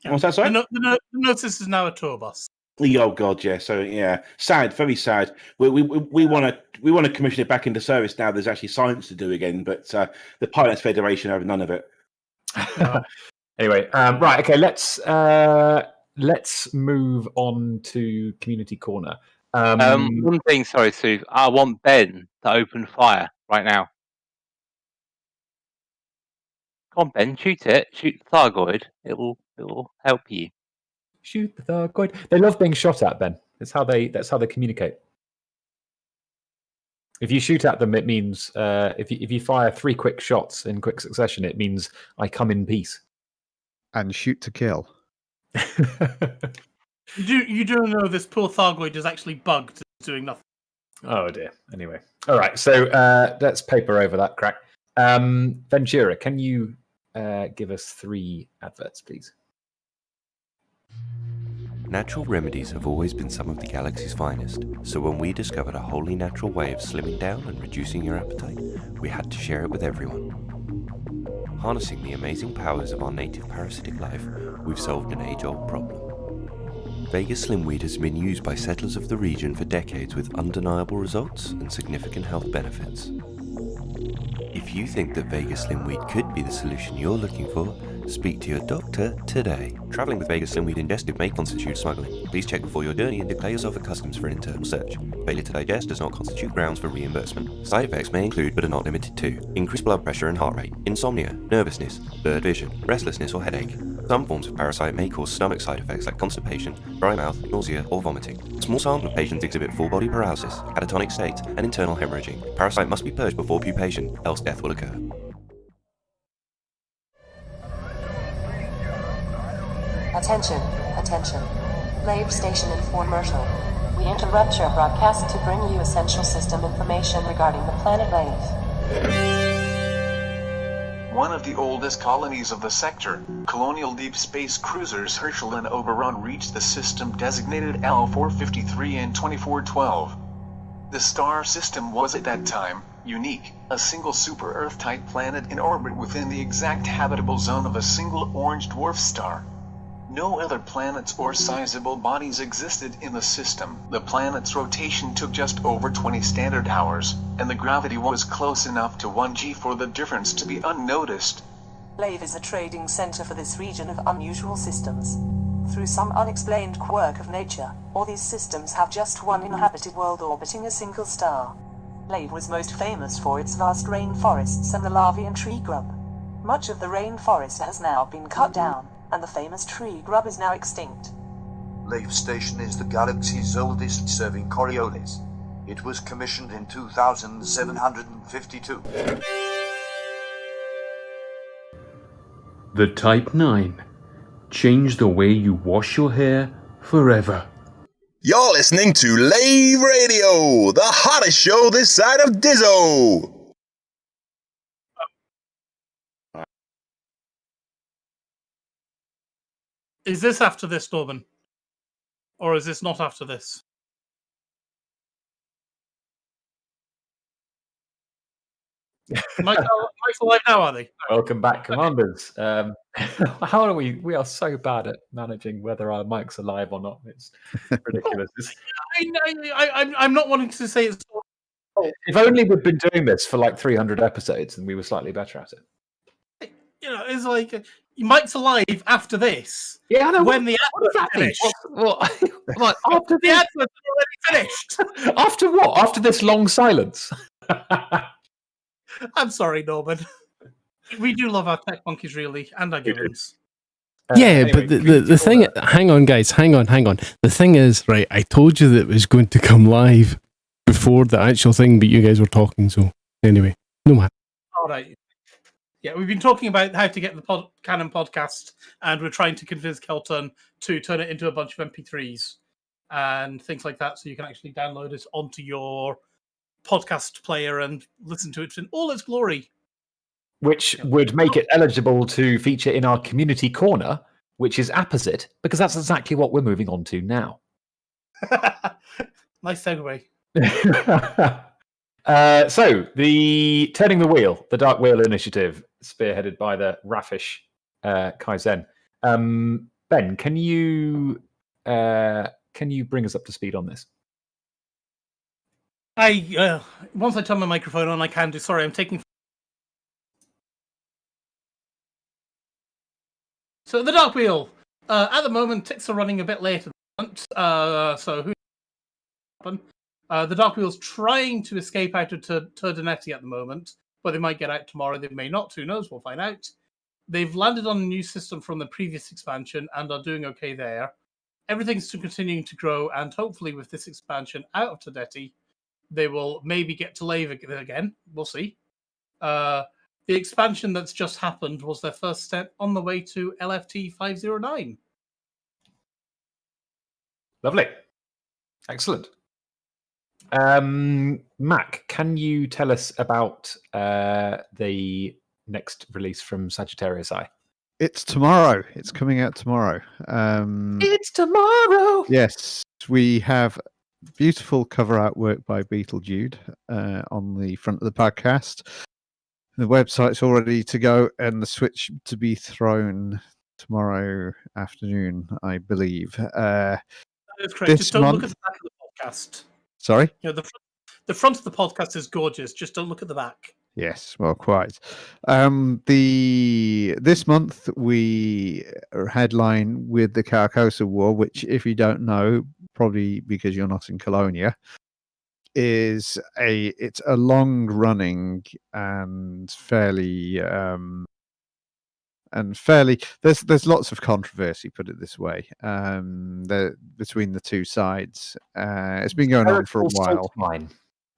What's that, sorry? The Gnosis is now a tour bus. Oh god, yeah. So yeah, sad, very sad. We want to commission it back into service now. There's actually science to do again, but the Pilots Federation have none of it. Anyway, right, okay. Let's move on to Community Corner. One thing, sorry, Sue. I want Ben to open fire right now. Come on, Ben, shoot it. Shoot the Thargoid. It will help you. Shoot the Thargoid. They love being shot at, Ben. That's how they communicate. If you shoot at them, it means if you fire 3 quick shots in quick succession, it means I come in peace. And shoot to kill. You do know this poor Thargoid is actually bugged, doing nothing. Oh dear. Anyway, all right. So let's paper over that crack. Ventura, can you give us 3 adverts, please? Natural remedies have always been some of the galaxy's finest, so when we discovered a wholly natural way of slimming down and reducing your appetite, we had to share it with everyone. Harnessing the amazing powers of our native parasitic life, we've solved an age-old problem. Vega Slimweed has been used by settlers of the region for decades with undeniable results and significant health benefits. If you think that Vega Slimweed could be the solution you're looking for, speak to your doctor today. Travelling with Vega Slimweed ingested may constitute smuggling. Please check before your journey and declare yourself at customs for an internal search. Failure to digest does not constitute grounds for reimbursement. Side effects may include, but are not limited to, increased blood pressure and heart rate, insomnia, nervousness, blurred vision, restlessness or headache. Some forms of parasite may cause stomach side effects like constipation, dry mouth, nausea or vomiting. A small sample of patients exhibit full body paralysis, catatonic states and internal hemorrhaging. Parasite must be purged before pupation, else death will occur. Attention, attention. Lave Station Infomercial. We interrupt your broadcast to bring you essential system information regarding the planet Lave. One of the oldest colonies of the sector, colonial deep space cruisers Herschel and Oberon reached the system designated L453 in 2412. The star system was at that time unique, a single super-Earth-type planet in orbit within the exact habitable zone of a single orange dwarf star. No other planets or sizable bodies existed in the system. The planet's rotation took just over 20 standard hours, and the gravity was close enough to 1g for the difference to be unnoticed. Lave is a trading center for this region of unusual systems. Through some unexplained quirk of nature, all these systems have just one inhabited world orbiting a single star. Lave was most famous for its vast rainforests and the Lavian tree grub. Much of the rainforest has now been cut down, and the famous tree grub is now extinct. Lave Station is the galaxy's oldest, serving Coriolis. It was commissioned in 2752. The Type 9. Change the way you wash your hair forever. You're listening to Lave Radio, the hottest show this side of Diso. Is this after this, Norman? Or is this not after this? Michael live now, are they? Welcome back, Commanders. How are we? We are so bad at managing whether our mics are live or not. It's ridiculous. I'm not wanting to say it's. If only we'd been doing this for like 300 episodes and we were slightly better at it. You know, it's like mics are live after this. Yeah, I know. When the adverts finished. What? After the adverts are already finished. After what? After this long silence. I'm sorry, Norman. We do love our tech monkeys, really, and our gibbons. Anyway, but the thing... Hang on, guys. Hang on. The thing is, right, I told you that it was going to come live before the actual thing, but you guys were talking, so anyway. No matter. All right. Yeah, we've been talking about how to get the Canonn podcast, and we're trying to convince Kaltern to turn it into a bunch of MP3s and things like that, so you can actually download it onto your podcast player and listen to it in all its glory. Which would make it eligible to feature in our community corner, which is opposite, because that's exactly what we're moving on to now. Nice segue. So, the Turning the Wheel, the Dark Wheel Initiative, spearheaded by the raffish Kaizen. Ben, can you bring us up to speed on this? Once I turn my microphone on, I can do. Sorry, I'm taking. So the Dark Wheel. At the moment, ticks are running a bit late at the moment. So who happen? The Dark Wheel's trying to escape out of Turdinetti at the moment, but they might get out tomorrow. They may not. Who knows? We'll find out. They've landed on a new system from the previous expansion and are doing okay there. Everything's continuing to grow, and hopefully with this expansion out of Turdinetti, they will maybe get to Lave again. We'll see. The expansion that's just happened was their first step on the way to LFT 509. Lovely. Excellent. Mac, can you tell us about the next release from Sagittarius Eye? It's tomorrow. It's coming out tomorrow. It's tomorrow. Yes, we have beautiful cover artwork by Beetle Jude on the front of the podcast. The website's all ready to go, and the Switch to be thrown tomorrow afternoon, I believe. That's correct. Just don't look at the back of the podcast. Sorry? The front of the podcast is gorgeous. Just don't look at the back. Yes, well, quite. This month we headline with the Carcosa War, which, if you don't know, probably because you're not in Colonia, it's a long running and fairly there's lots of controversy, put it this way, between the two sides. It's been going on for a while.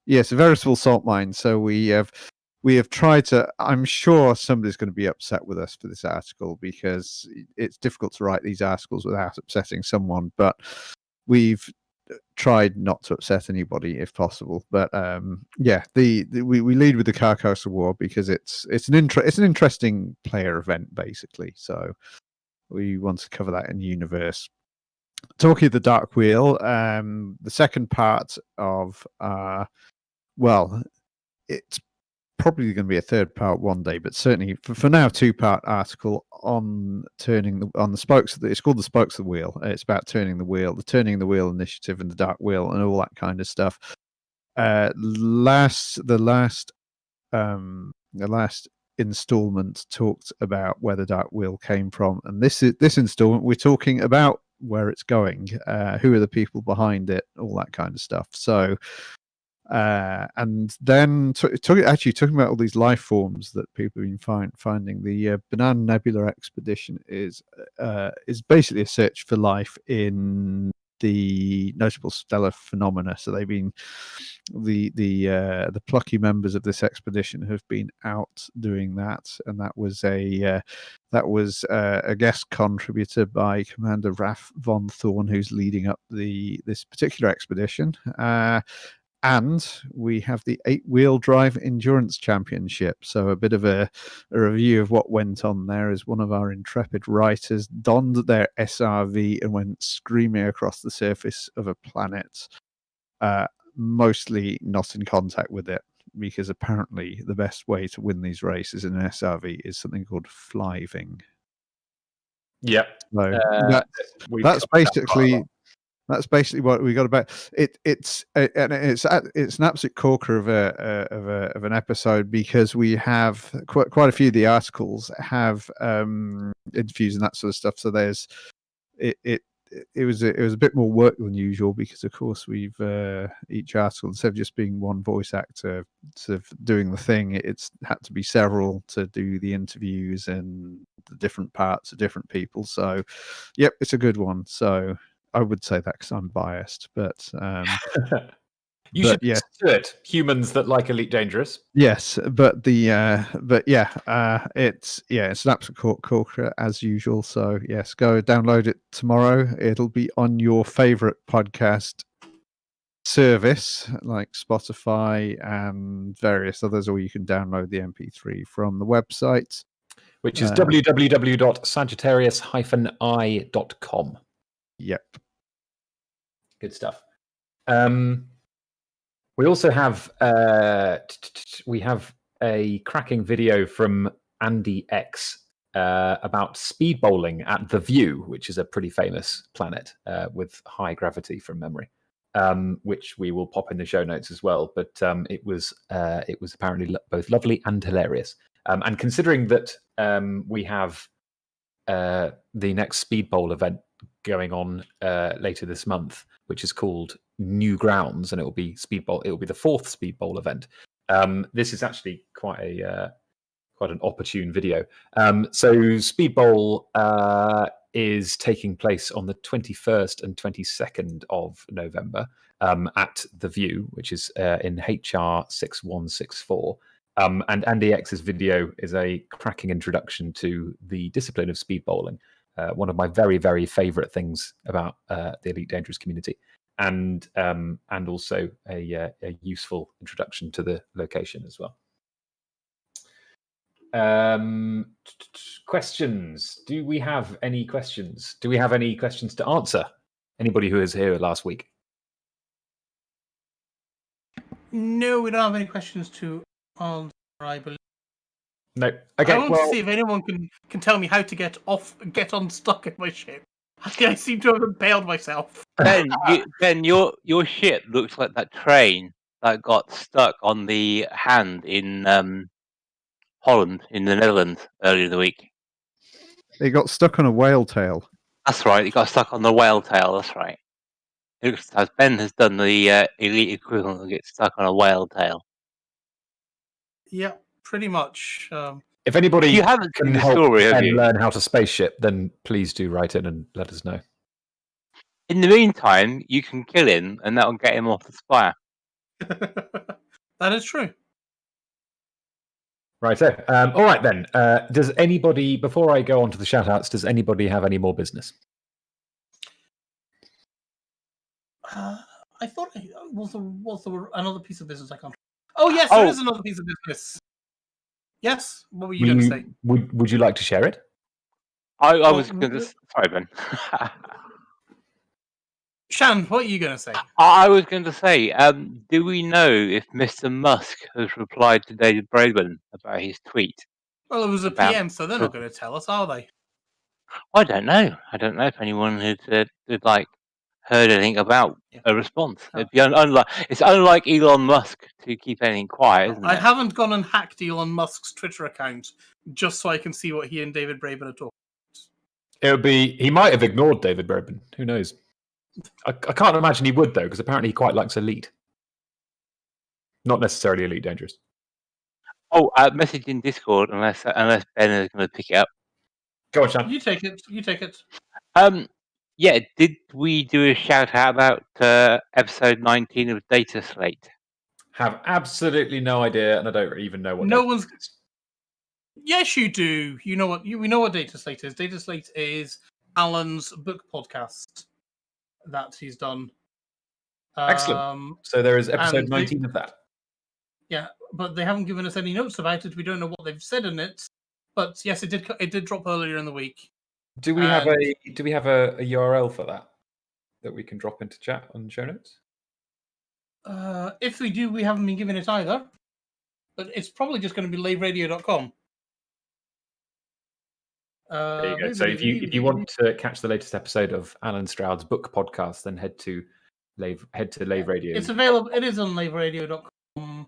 Yes, a veritable salt mine. So we have tried to. I'm sure somebody's going to be upset with us for this article, because it's difficult to write these articles without upsetting someone. But we've tried not to upset anybody if possible. But we lead with the Carcosa War because it's an interesting player event, basically. So we want to cover that in the universe. Talking of the Dark Wheel, the second part of it's probably going to be a third part one day, but certainly for now, 2-part article on the spokes. It's called the Spokes of the Wheel. It's about turning the wheel, the Turning the Wheel initiative, and the Dark Wheel, and all that kind of stuff. The last installment talked about where the Dark Wheel came from, and this installment we're talking about where it's going, who are the people behind it, all that kind of stuff. So. And then talking about all these life forms that people have been finding. The Banana Nebula expedition is basically a search for life in the notable stellar phenomena. So they've been the plucky members of this expedition have been out doing that, and that was a guest contributor by Commander Raf von Thorn, who's leading up this particular expedition. And we have the 8-wheel drive endurance championship. So a bit of a review of what went on there, as one of our intrepid writers donned their SRV and went screaming across the surface of a planet, mostly not in contact with it, because apparently the best way to win these races in an SRV is something called fliving. Yep. So that's basically what we got about it. It's an absolute corker of an episode, because we have quite a few of the articles have interviews and that sort of stuff. So it was a bit more work than usual, because of course we've each article, instead of just being one voice actor sort of doing the thing, it's had to be several to do the interviews and the different parts of different people. So yep, it's a good one. So I would say that because I'm biased, but you should do it. Humans that like Elite Dangerous. Yes, but it's an absolute corker as usual. So yes, go download it tomorrow. It'll be on your favorite podcast service like Spotify and various others, or you can download the MP3 from the website, which is www.sagittarius-i.com. Yep. Good stuff. We also have a cracking video from Andy X about speed bowling at The View, which is a pretty famous planet with high gravity from memory, which we will pop in the show notes as well. But it was apparently both lovely and hilarious. And considering that we have the next speed bowl event going on later this month, which is called New Grounds, and it will be speed bowl. It will be the 4th speed bowl event. This is actually quite an opportune video. So speed bowl is taking place on the 21st and 22nd of November at The View, which is in HR 6164. And Andy X's video is a cracking introduction to the discipline of speed bowling. One of my very, very favourite things about the Elite Dangerous community. and also a useful introduction to the location as well. Questions? Do we have any questions? Do we have any questions to answer? Anybody who was here last week? No, we don't have any questions to answer, I believe. No. Okay. I want to see if anyone can tell me how to get unstuck in my ship. I seem to have impaled myself. Ben, your ship looks like that train that got stuck on the hand in Holland, in the Netherlands, earlier in the week. It got stuck on a whale tail. That's right. It got stuck on the whale tail. That's right. It looks as Ben has done the elite equivalent of get stuck on a whale tail. Yeah, pretty much. If anybody You haven't can seen the help story, have Ben you? learn how to spaceship, then please do write in and let us know. In the meantime, you can kill him, and that will get him off the spire. That is true. Right. So, all right then. Does anybody, before I go on to the shoutouts, does anybody have any more business? I thought was there another piece of business I can't. Oh yes, there is another piece of business. Yes, what were you going to say? Would you like to share it? I was going to. Sorry, Ben. Shan, what are you going to say? I was going to say, do we know if Mr. Musk has replied to David Braben about his tweet? Well, it was a PM, so they're not going to tell us, are they? I don't know. I don't know if anyone had heard anything about a response. It'd be it's unlike Elon Musk to keep anything quiet, isn't it? I haven't gone and hacked Elon Musk's Twitter account just so I can see what he and David Braben are talking. It would be. He might have ignored David Braben. Who knows? I can't imagine he would though, because apparently he quite likes Elite. Not necessarily Elite Dangerous. Oh, message in Discord unless Ben is going to pick it up. Go on, Shan. You take it. You take it. Yeah, did we do a shout out about episode 19 of Data Slate? Have absolutely no idea, and I don't even know what. No one's. Yes, you do. You know what? We know what Data Slate is. Data Slate is Alan's book podcast that he's done. Excellent. So there is episode 19 of that. Yeah, but they haven't given us any notes about it. We don't know what they've said in it. But yes, it did drop earlier in the week. Do we have a URL for that we can drop into chat on show notes? If we do, we haven't been given it either. But it's probably just going to be laveradio.com. There you go. So if you want to catch the latest episode of Alan Stroud's book podcast, then head to Lave Radio. It's available. It is on laveradio.com.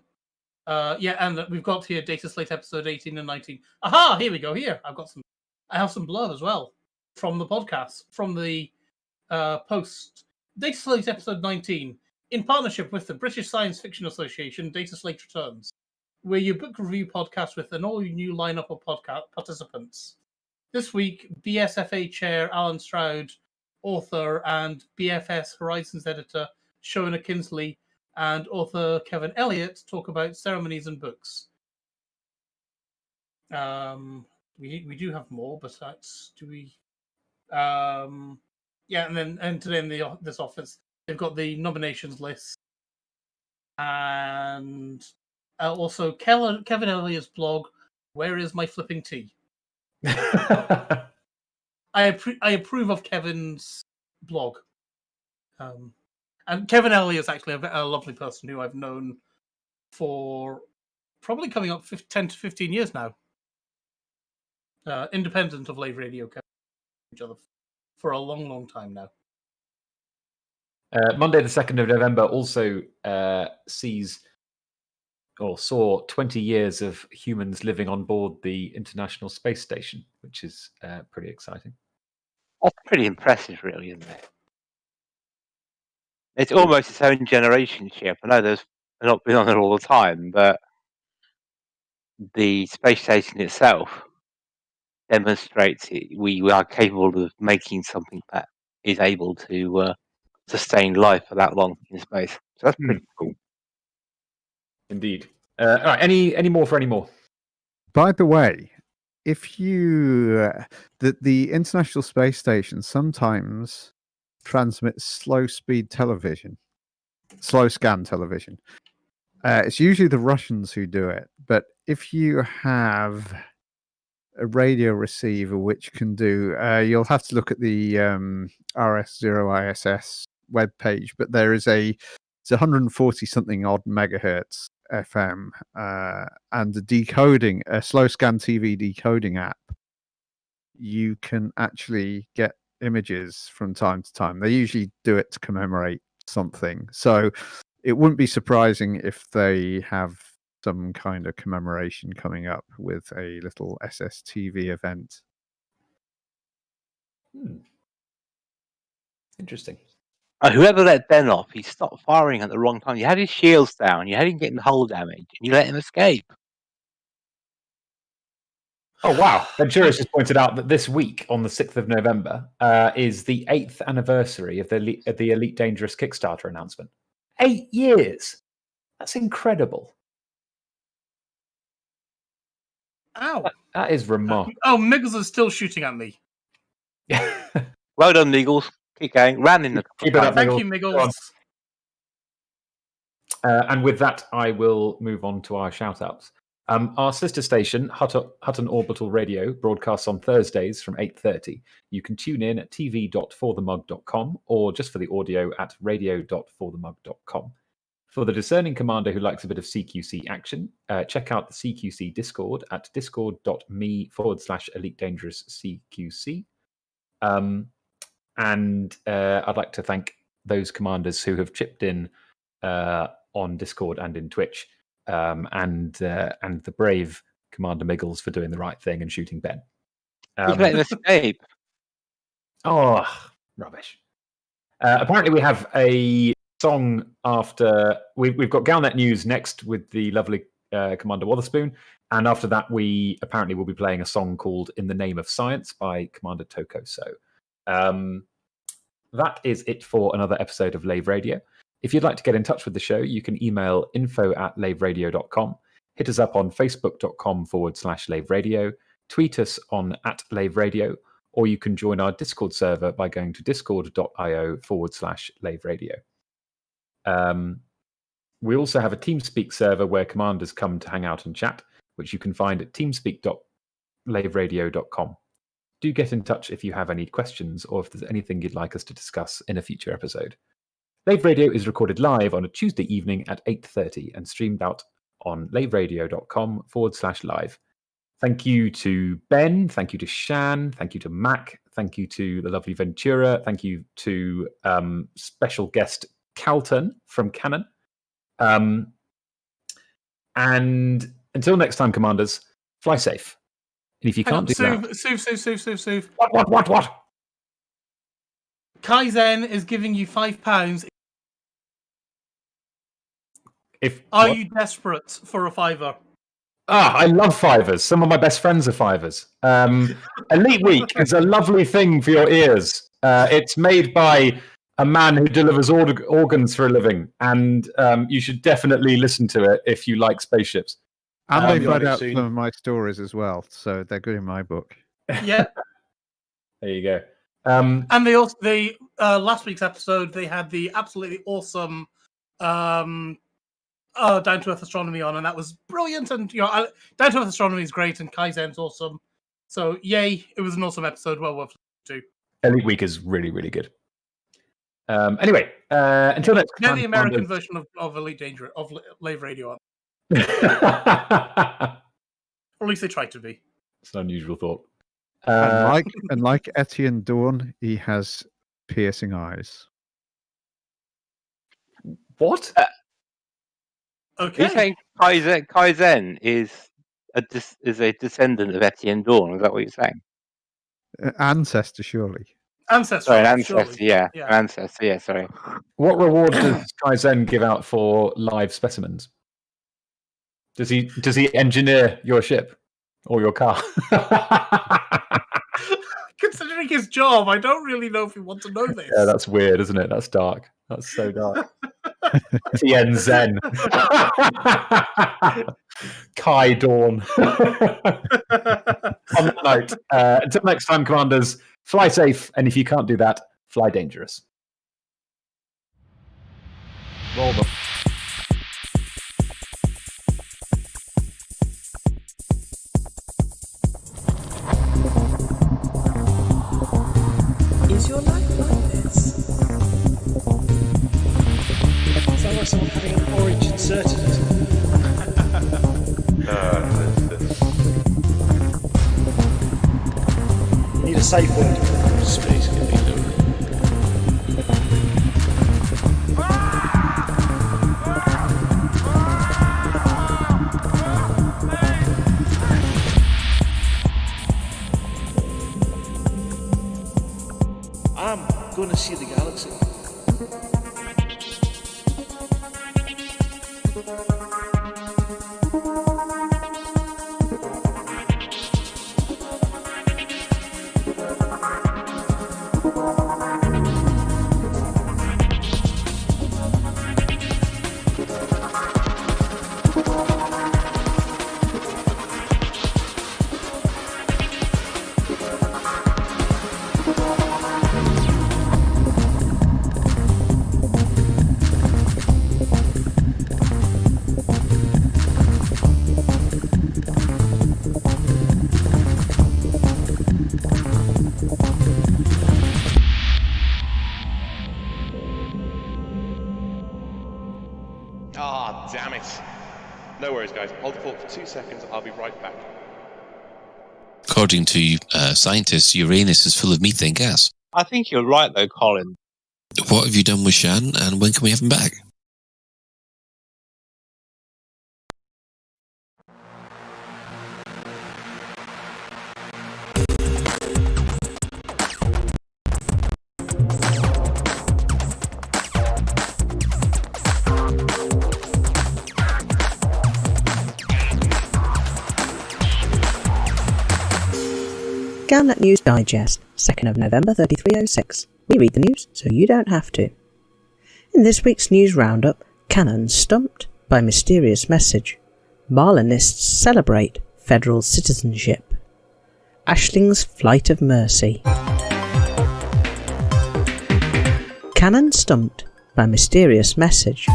And we've got here Data Slate episode 18 and 19. Aha! Here we go. Here I have some blurb as well from the podcast, from the post. Data Slate episode 19, in partnership with the British Science Fiction Association, Data Slate returns. We're your book review podcast with an all-new lineup of podcast participants. This week, BSFA chair Alan Stroud, author and BFS Horizons editor Shona Kinsley, and author Kevin Elliott talk about ceremonies and books. We do have more, but and today in this office they've got the nominations list, and also Kevin Elliott's blog. Where is my flipping tea? I approve of Kevin's blog. And Kevin Elliott is actually a lovely person who I've known for probably coming up 10 to 15 years now. Independent of Lave Radio, each other for a long, long time now. Monday, the 2nd of November, also saw 20 years of humans living on board the International Space Station, which is pretty exciting. That's pretty impressive, really, isn't it? It's almost its own generation ship. I know they've not been on there all the time, but the space station itself demonstrates we are capable of making something that is able to sustain life for that long in space. So that's pretty cool. Indeed. All right. Any more for any more? By the way, if you the International Space Station, sometimes transmits slow scan television. It's usually the Russians who do it, but if you have a radio receiver which can do, you'll have to look at the RS0ISS webpage, but it's 140 something odd megahertz FM, and a slow scan TV decoding app. You can actually get images from time to time. They usually do it to commemorate something, so it wouldn't be surprising if they have some kind of commemoration coming up with a little SSTV event. Interesting. Whoever let Ben off, he stopped firing at the wrong time. You had his shields down, you had him getting hull damage, and you let him escape. Oh, wow. Ventura's just pointed out that this week, on the 6th of November, is the 8th anniversary of the Elite Dangerous Kickstarter announcement. 8 years! That's incredible. Ow! That is remarkable. Oh, Miggles is still shooting at me. Well done, Miggles. Keep going. Ran in the Keep it up, Thank Miggles. you, Miggles. And with that, I will move on to our shout-outs. Our sister station, Hutton Orbital Radio, broadcasts on Thursdays from 8:30. You can tune in at tv.forthemug.com or just for the audio at radio.forthemug.com. For the discerning commander who likes a bit of CQC action, check out the CQC Discord at discord.me/Elite Dangerous CQC. And I'd like to thank those commanders who have chipped in on Discord and in Twitch, and the brave Commander Miggles for doing the right thing and shooting Ben. He's let him escape. Oh, rubbish. Apparently we have a song after... We've got Galnet News next with the lovely Commander Wotherspoon, and after that we apparently will be playing a song called In the Name of Science by Commander Toko. So that is it for another episode of Lave Radio. If you'd like to get in touch with the show, you can email info@laveradio.com, hit us up on facebook.com/laveradio, tweet us on @laveradio, or you can join our Discord server by going to discord.io/laveradio. We also have a TeamSpeak server where commanders come to hang out and chat, which you can find at teamspeak.laveradio.com. Do get in touch if you have any questions or if there's anything you'd like us to discuss in a future episode. Lave Radio is recorded live on a Tuesday evening at 8:30 and streamed out on laveradio.com/live. Thank you to Ben, thank you to Shan, thank you to Mac, thank you to the lovely Ventura, thank you to special guest Kaltern from Canonn. And until next time, commanders, fly safe. And if you can't do that... Sue. What? Kaizen is giving you £5. Are you desperate for a fiver? I love fivers. Some of my best friends are fivers. Elite Week is a lovely thing for your ears. It's made by a man who delivers organs for a living, and you should definitely listen to it if you like spaceships. And they've read out some of my stories as well, so they're good in my book. Yeah. There you go. And they also last week's episode they had the absolutely awesome Down to Earth Astronomy on, and that was brilliant. And Down to Earth Astronomy is great, and Kaizen's awesome. So yay, it was an awesome episode, well worth listening to. Elite Week is really, really good. Anyway, until next time. They're the American version of Elite Danger of Lave Radio on. Or at least they try to be. It's an unusual thought. And like Etienne Dawn, he has piercing eyes. What? Okay. You're saying Kaizen is a descendant of Etienne Dawn? Is that what you're saying? Ancestor, surely. Ancestor. Sorry, an ancestor. Surely. Yeah, an ancestor. Yeah, sorry. What reward does Kaizen give out for live specimens? Does he engineer your ship or your car? Considering his job, I don't really know if we want to know this. Yeah, that's weird, isn't it? That's dark. That's so dark. Tien Zen. Kai Dawn. On that note, until next time, commanders, fly safe, and if you can't do that, fly dangerous. Roll them. Is your life like this? Sounds like someone having an orange inserted into it. You need a safe word. Space can be low. I'm gonna see the galaxy. Ah, damn it. No worries, guys. Hold the fort for 2 seconds. I'll be right back. According to scientists, Uranus is full of methane gas. I think you're right, though, Colin. What have you done with Shan, and when can we have him back? Galnet News Digest, 2nd of November 3306. We read the news so you don't have to. In this week's news roundup, Canonn stumped by mysterious message. Marlinists celebrate federal citizenship. Ashling's flight of mercy. Canonn stumped by mysterious message.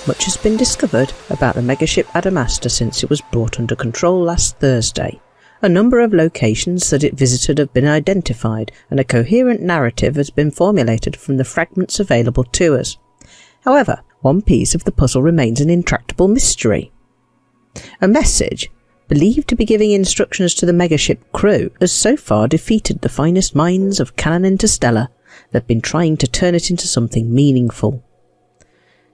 Much has been discovered about the megaship Adamastor since it was brought under control last Thursday. A number of locations that it visited have been identified, and a coherent narrative has been formulated from the fragments available to us. However, one piece of the puzzle remains an intractable mystery. A message, believed to be giving instructions to the megaship crew, has so far defeated the finest minds of Canonn Interstellar that have been trying to turn it into something meaningful.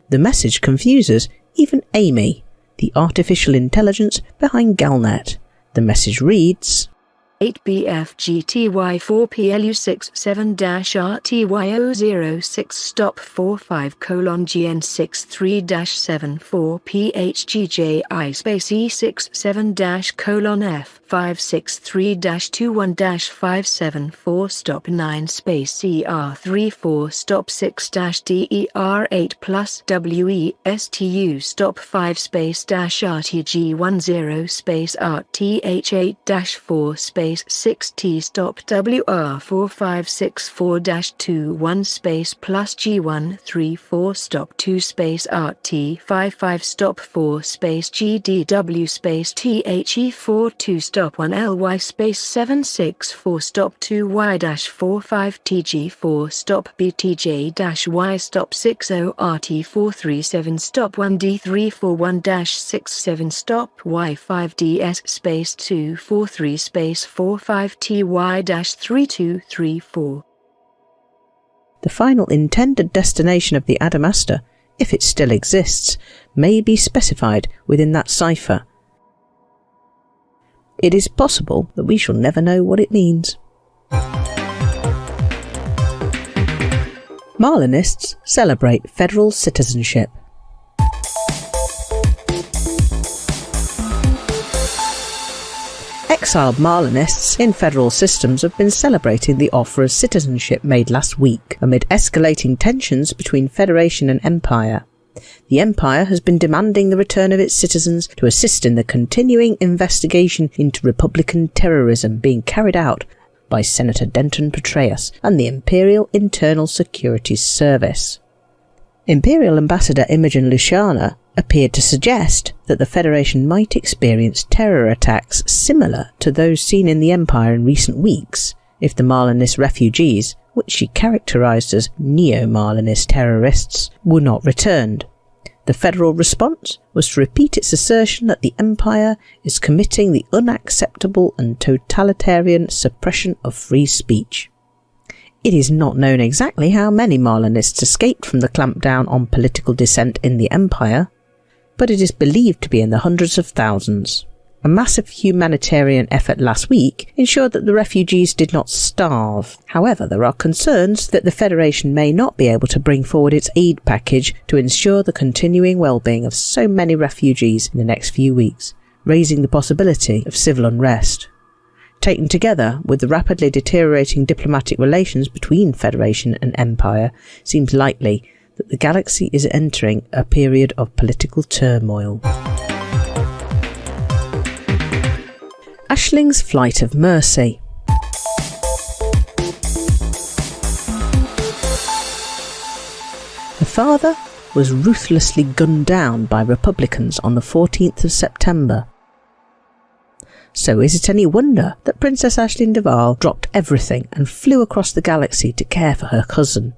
The message confuses even Amy, the artificial intelligence behind Galnet. The message reads, 8BFGTY4PLU67-RTY006 stop 45:GN63-74PHGJI space E67-F563-21-574 stop 9 space CR34 stop 6-DER8 plus WESTU stop 5 space -RTG10 space RTH8-4 space 6T stop WR4564-21 space plus G134 stop 2 space RT55 stop 4 space GDW space THE42 stop 1 LY space 764 stop 2Y-45 TG4 stop BTJ-Y stop 60 RT437 stop 1D341-67 stop Y5DS space 243 space 45 TY-3234. The final intended destination of the Adamastor, if it still exists, may be specified within that cipher. It is possible that we shall never know what it means. Marlinists celebrate federal citizenship. Exiled Marlinists in federal systems have been celebrating the offer of citizenship made last week amid escalating tensions between Federation and Empire. The Empire has been demanding the return of its citizens to assist in the continuing investigation into Republican terrorism being carried out by Senator Denton Petraeus and the Imperial Internal Security Service. Imperial Ambassador Imogen Luciana appeared to suggest that the Federation might experience terror attacks similar to those seen in the Empire in recent weeks if the Marlinist refugees, which she characterised as neo-Marlinist terrorists, were not returned. The federal response was to repeat its assertion that the Empire is committing the unacceptable and totalitarian suppression of free speech. It is not known exactly how many Marlinists escaped from the clampdown on political dissent in the Empire, but it is believed to be in the hundreds of thousands. A massive humanitarian effort last week ensured that the refugees did not starve. However, there are concerns that the Federation may not be able to bring forward its aid package to ensure the continuing well-being of so many refugees in the next few weeks, raising the possibility of civil unrest. Taken together with the rapidly deteriorating diplomatic relations between Federation and Empire, seems likely that the galaxy is entering a period of political turmoil. Ashling's Flight of Mercy. The father was ruthlessly gunned down by Republicans on the 14th of September. So is it any wonder that Princess Aisling Duval dropped everything and flew across the galaxy to care for her cousin?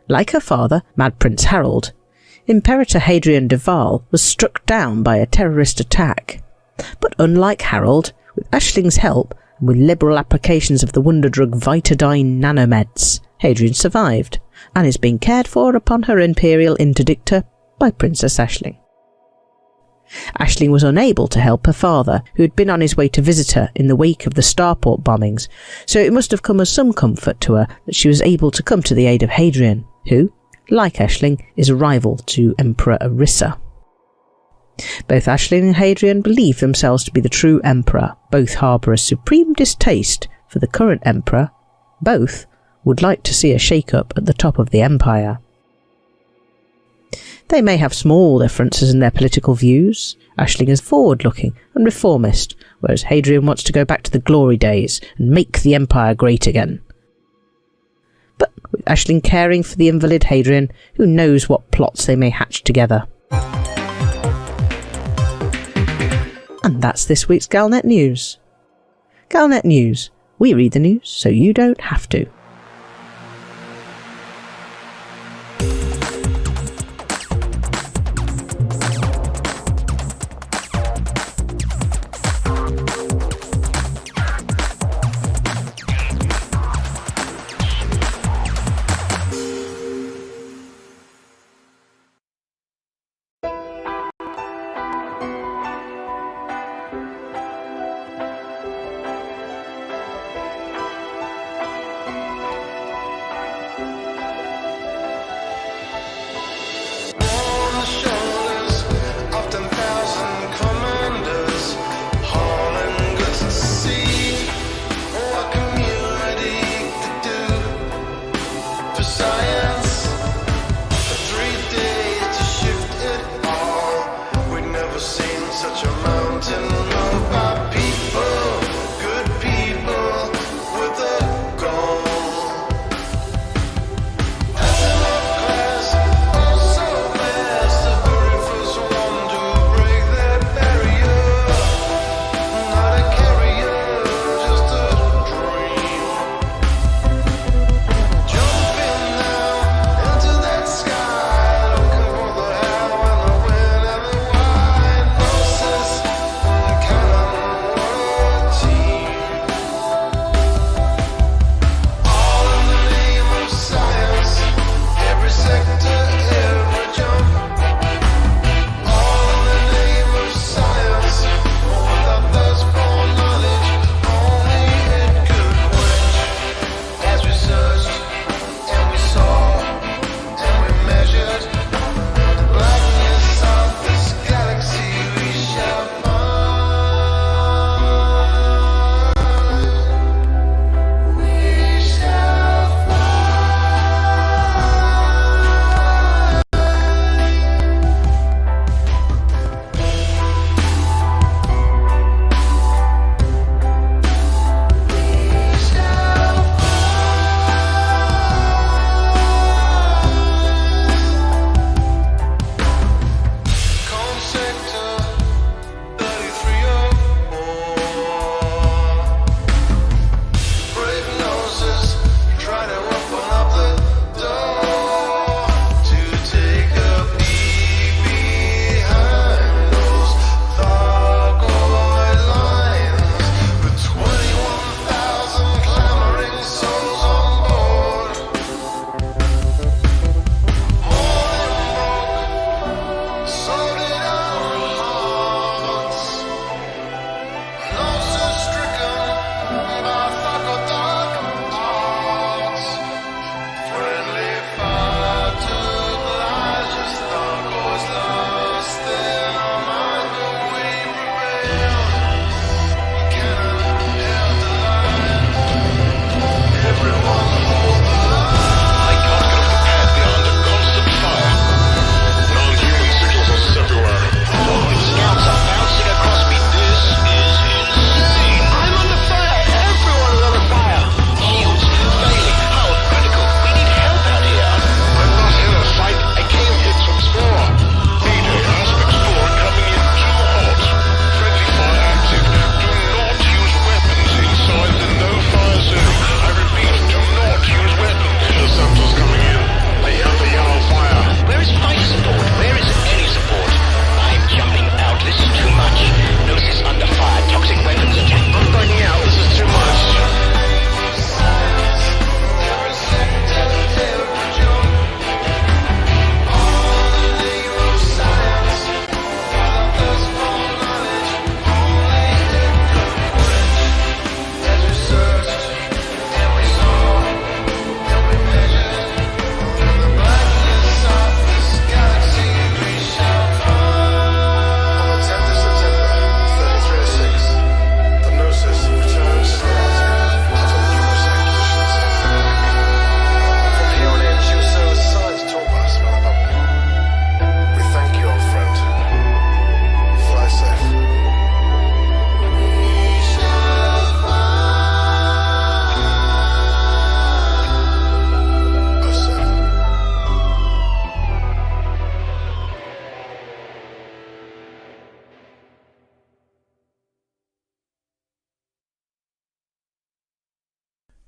Like her father, Mad Prince Harold, Imperator Hadrian Duval was struck down by a terrorist attack. But unlike Harold, with Ashling's help and with liberal applications of the wonder drug Vitadine nanomeds, Hadrian survived and is being cared for upon her imperial interdictor by Princess Aisling. Aisling was unable to help her father, who had been on his way to visit her in the wake of the Starport bombings, so it must have come as some comfort to her that she was able to come to the aid of Hadrian, who, like Aisling, is a rival to Emperor Orissa. Both Aisling and Hadrian believe themselves to be the true emperor. Both harbour a supreme distaste for the current emperor. Both would like to see a shake-up at the top of the empire. They may have small differences in their political views. Aisling is forward-looking and reformist, whereas Hadrian wants to go back to the glory days and make the empire great again. But with Aisling caring for the invalid Hadrian, who knows what plots they may hatch together. And that's this week's Galnet News. Galnet News. We read the news so you don't have to.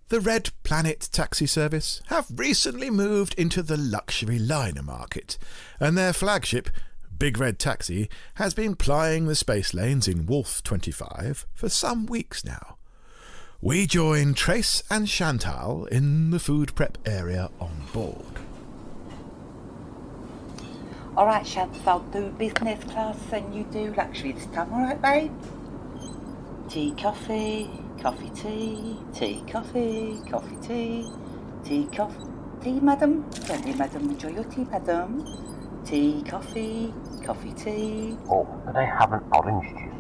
The Red Planet taxi service have recently moved into the luxury liner market, and their flagship, Big Red Taxi, has been plying the space lanes in Wolf 25 for some weeks now. We join Trace and Chantal in the food prep area on board. Alright, Shants, I'll do business class and you do luxury this time, alright, babe? Tea, coffee, coffee, tea, coffee, coffee, tea, coffee. Tea, madam? Certainly, madam. Enjoy your tea, madam. Tea, coffee, coffee, tea. Oh, could I have an orange juice,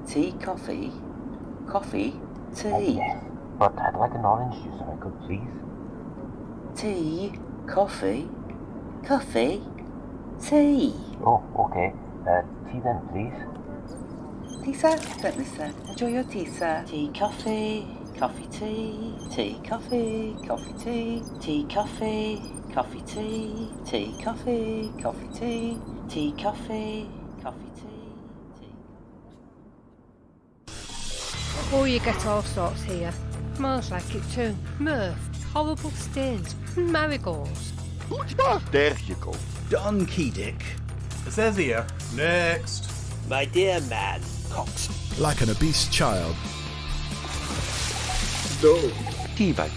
please? Tea, coffee, coffee, tea. Oh, yes, but I'd like an orange juice if I could, please. Tea, coffee, coffee, tea. Oh, okay. Tea then, please. Tea, sir? Certainly, sir. Enjoy your tea, sir. Tea, coffee, coffee, tea, coffee, coffee, tea, coffee, coffee, tea, coffee, coffee, tea, coffee, coffee, tea. Oh, you get all sorts here. Smells like it too. Murph, horrible stains, marigolds. There you go. Donkey Dick. It says here, next. My dear man, Cox. Like an obese child. No. Teabag.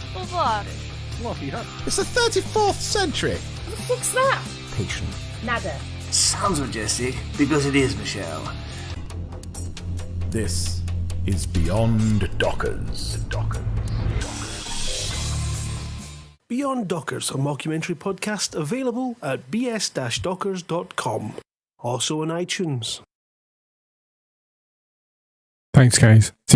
Fluffy hat. It's the 34th century. What the fuck's that? Patient. Nada. Sounds majestic, because it is, Michelle. This is Beyond Dockers. Beyond Dockers, a mockumentary podcast available at bs-dockers.com. Also on iTunes. Thanks, guys. See you.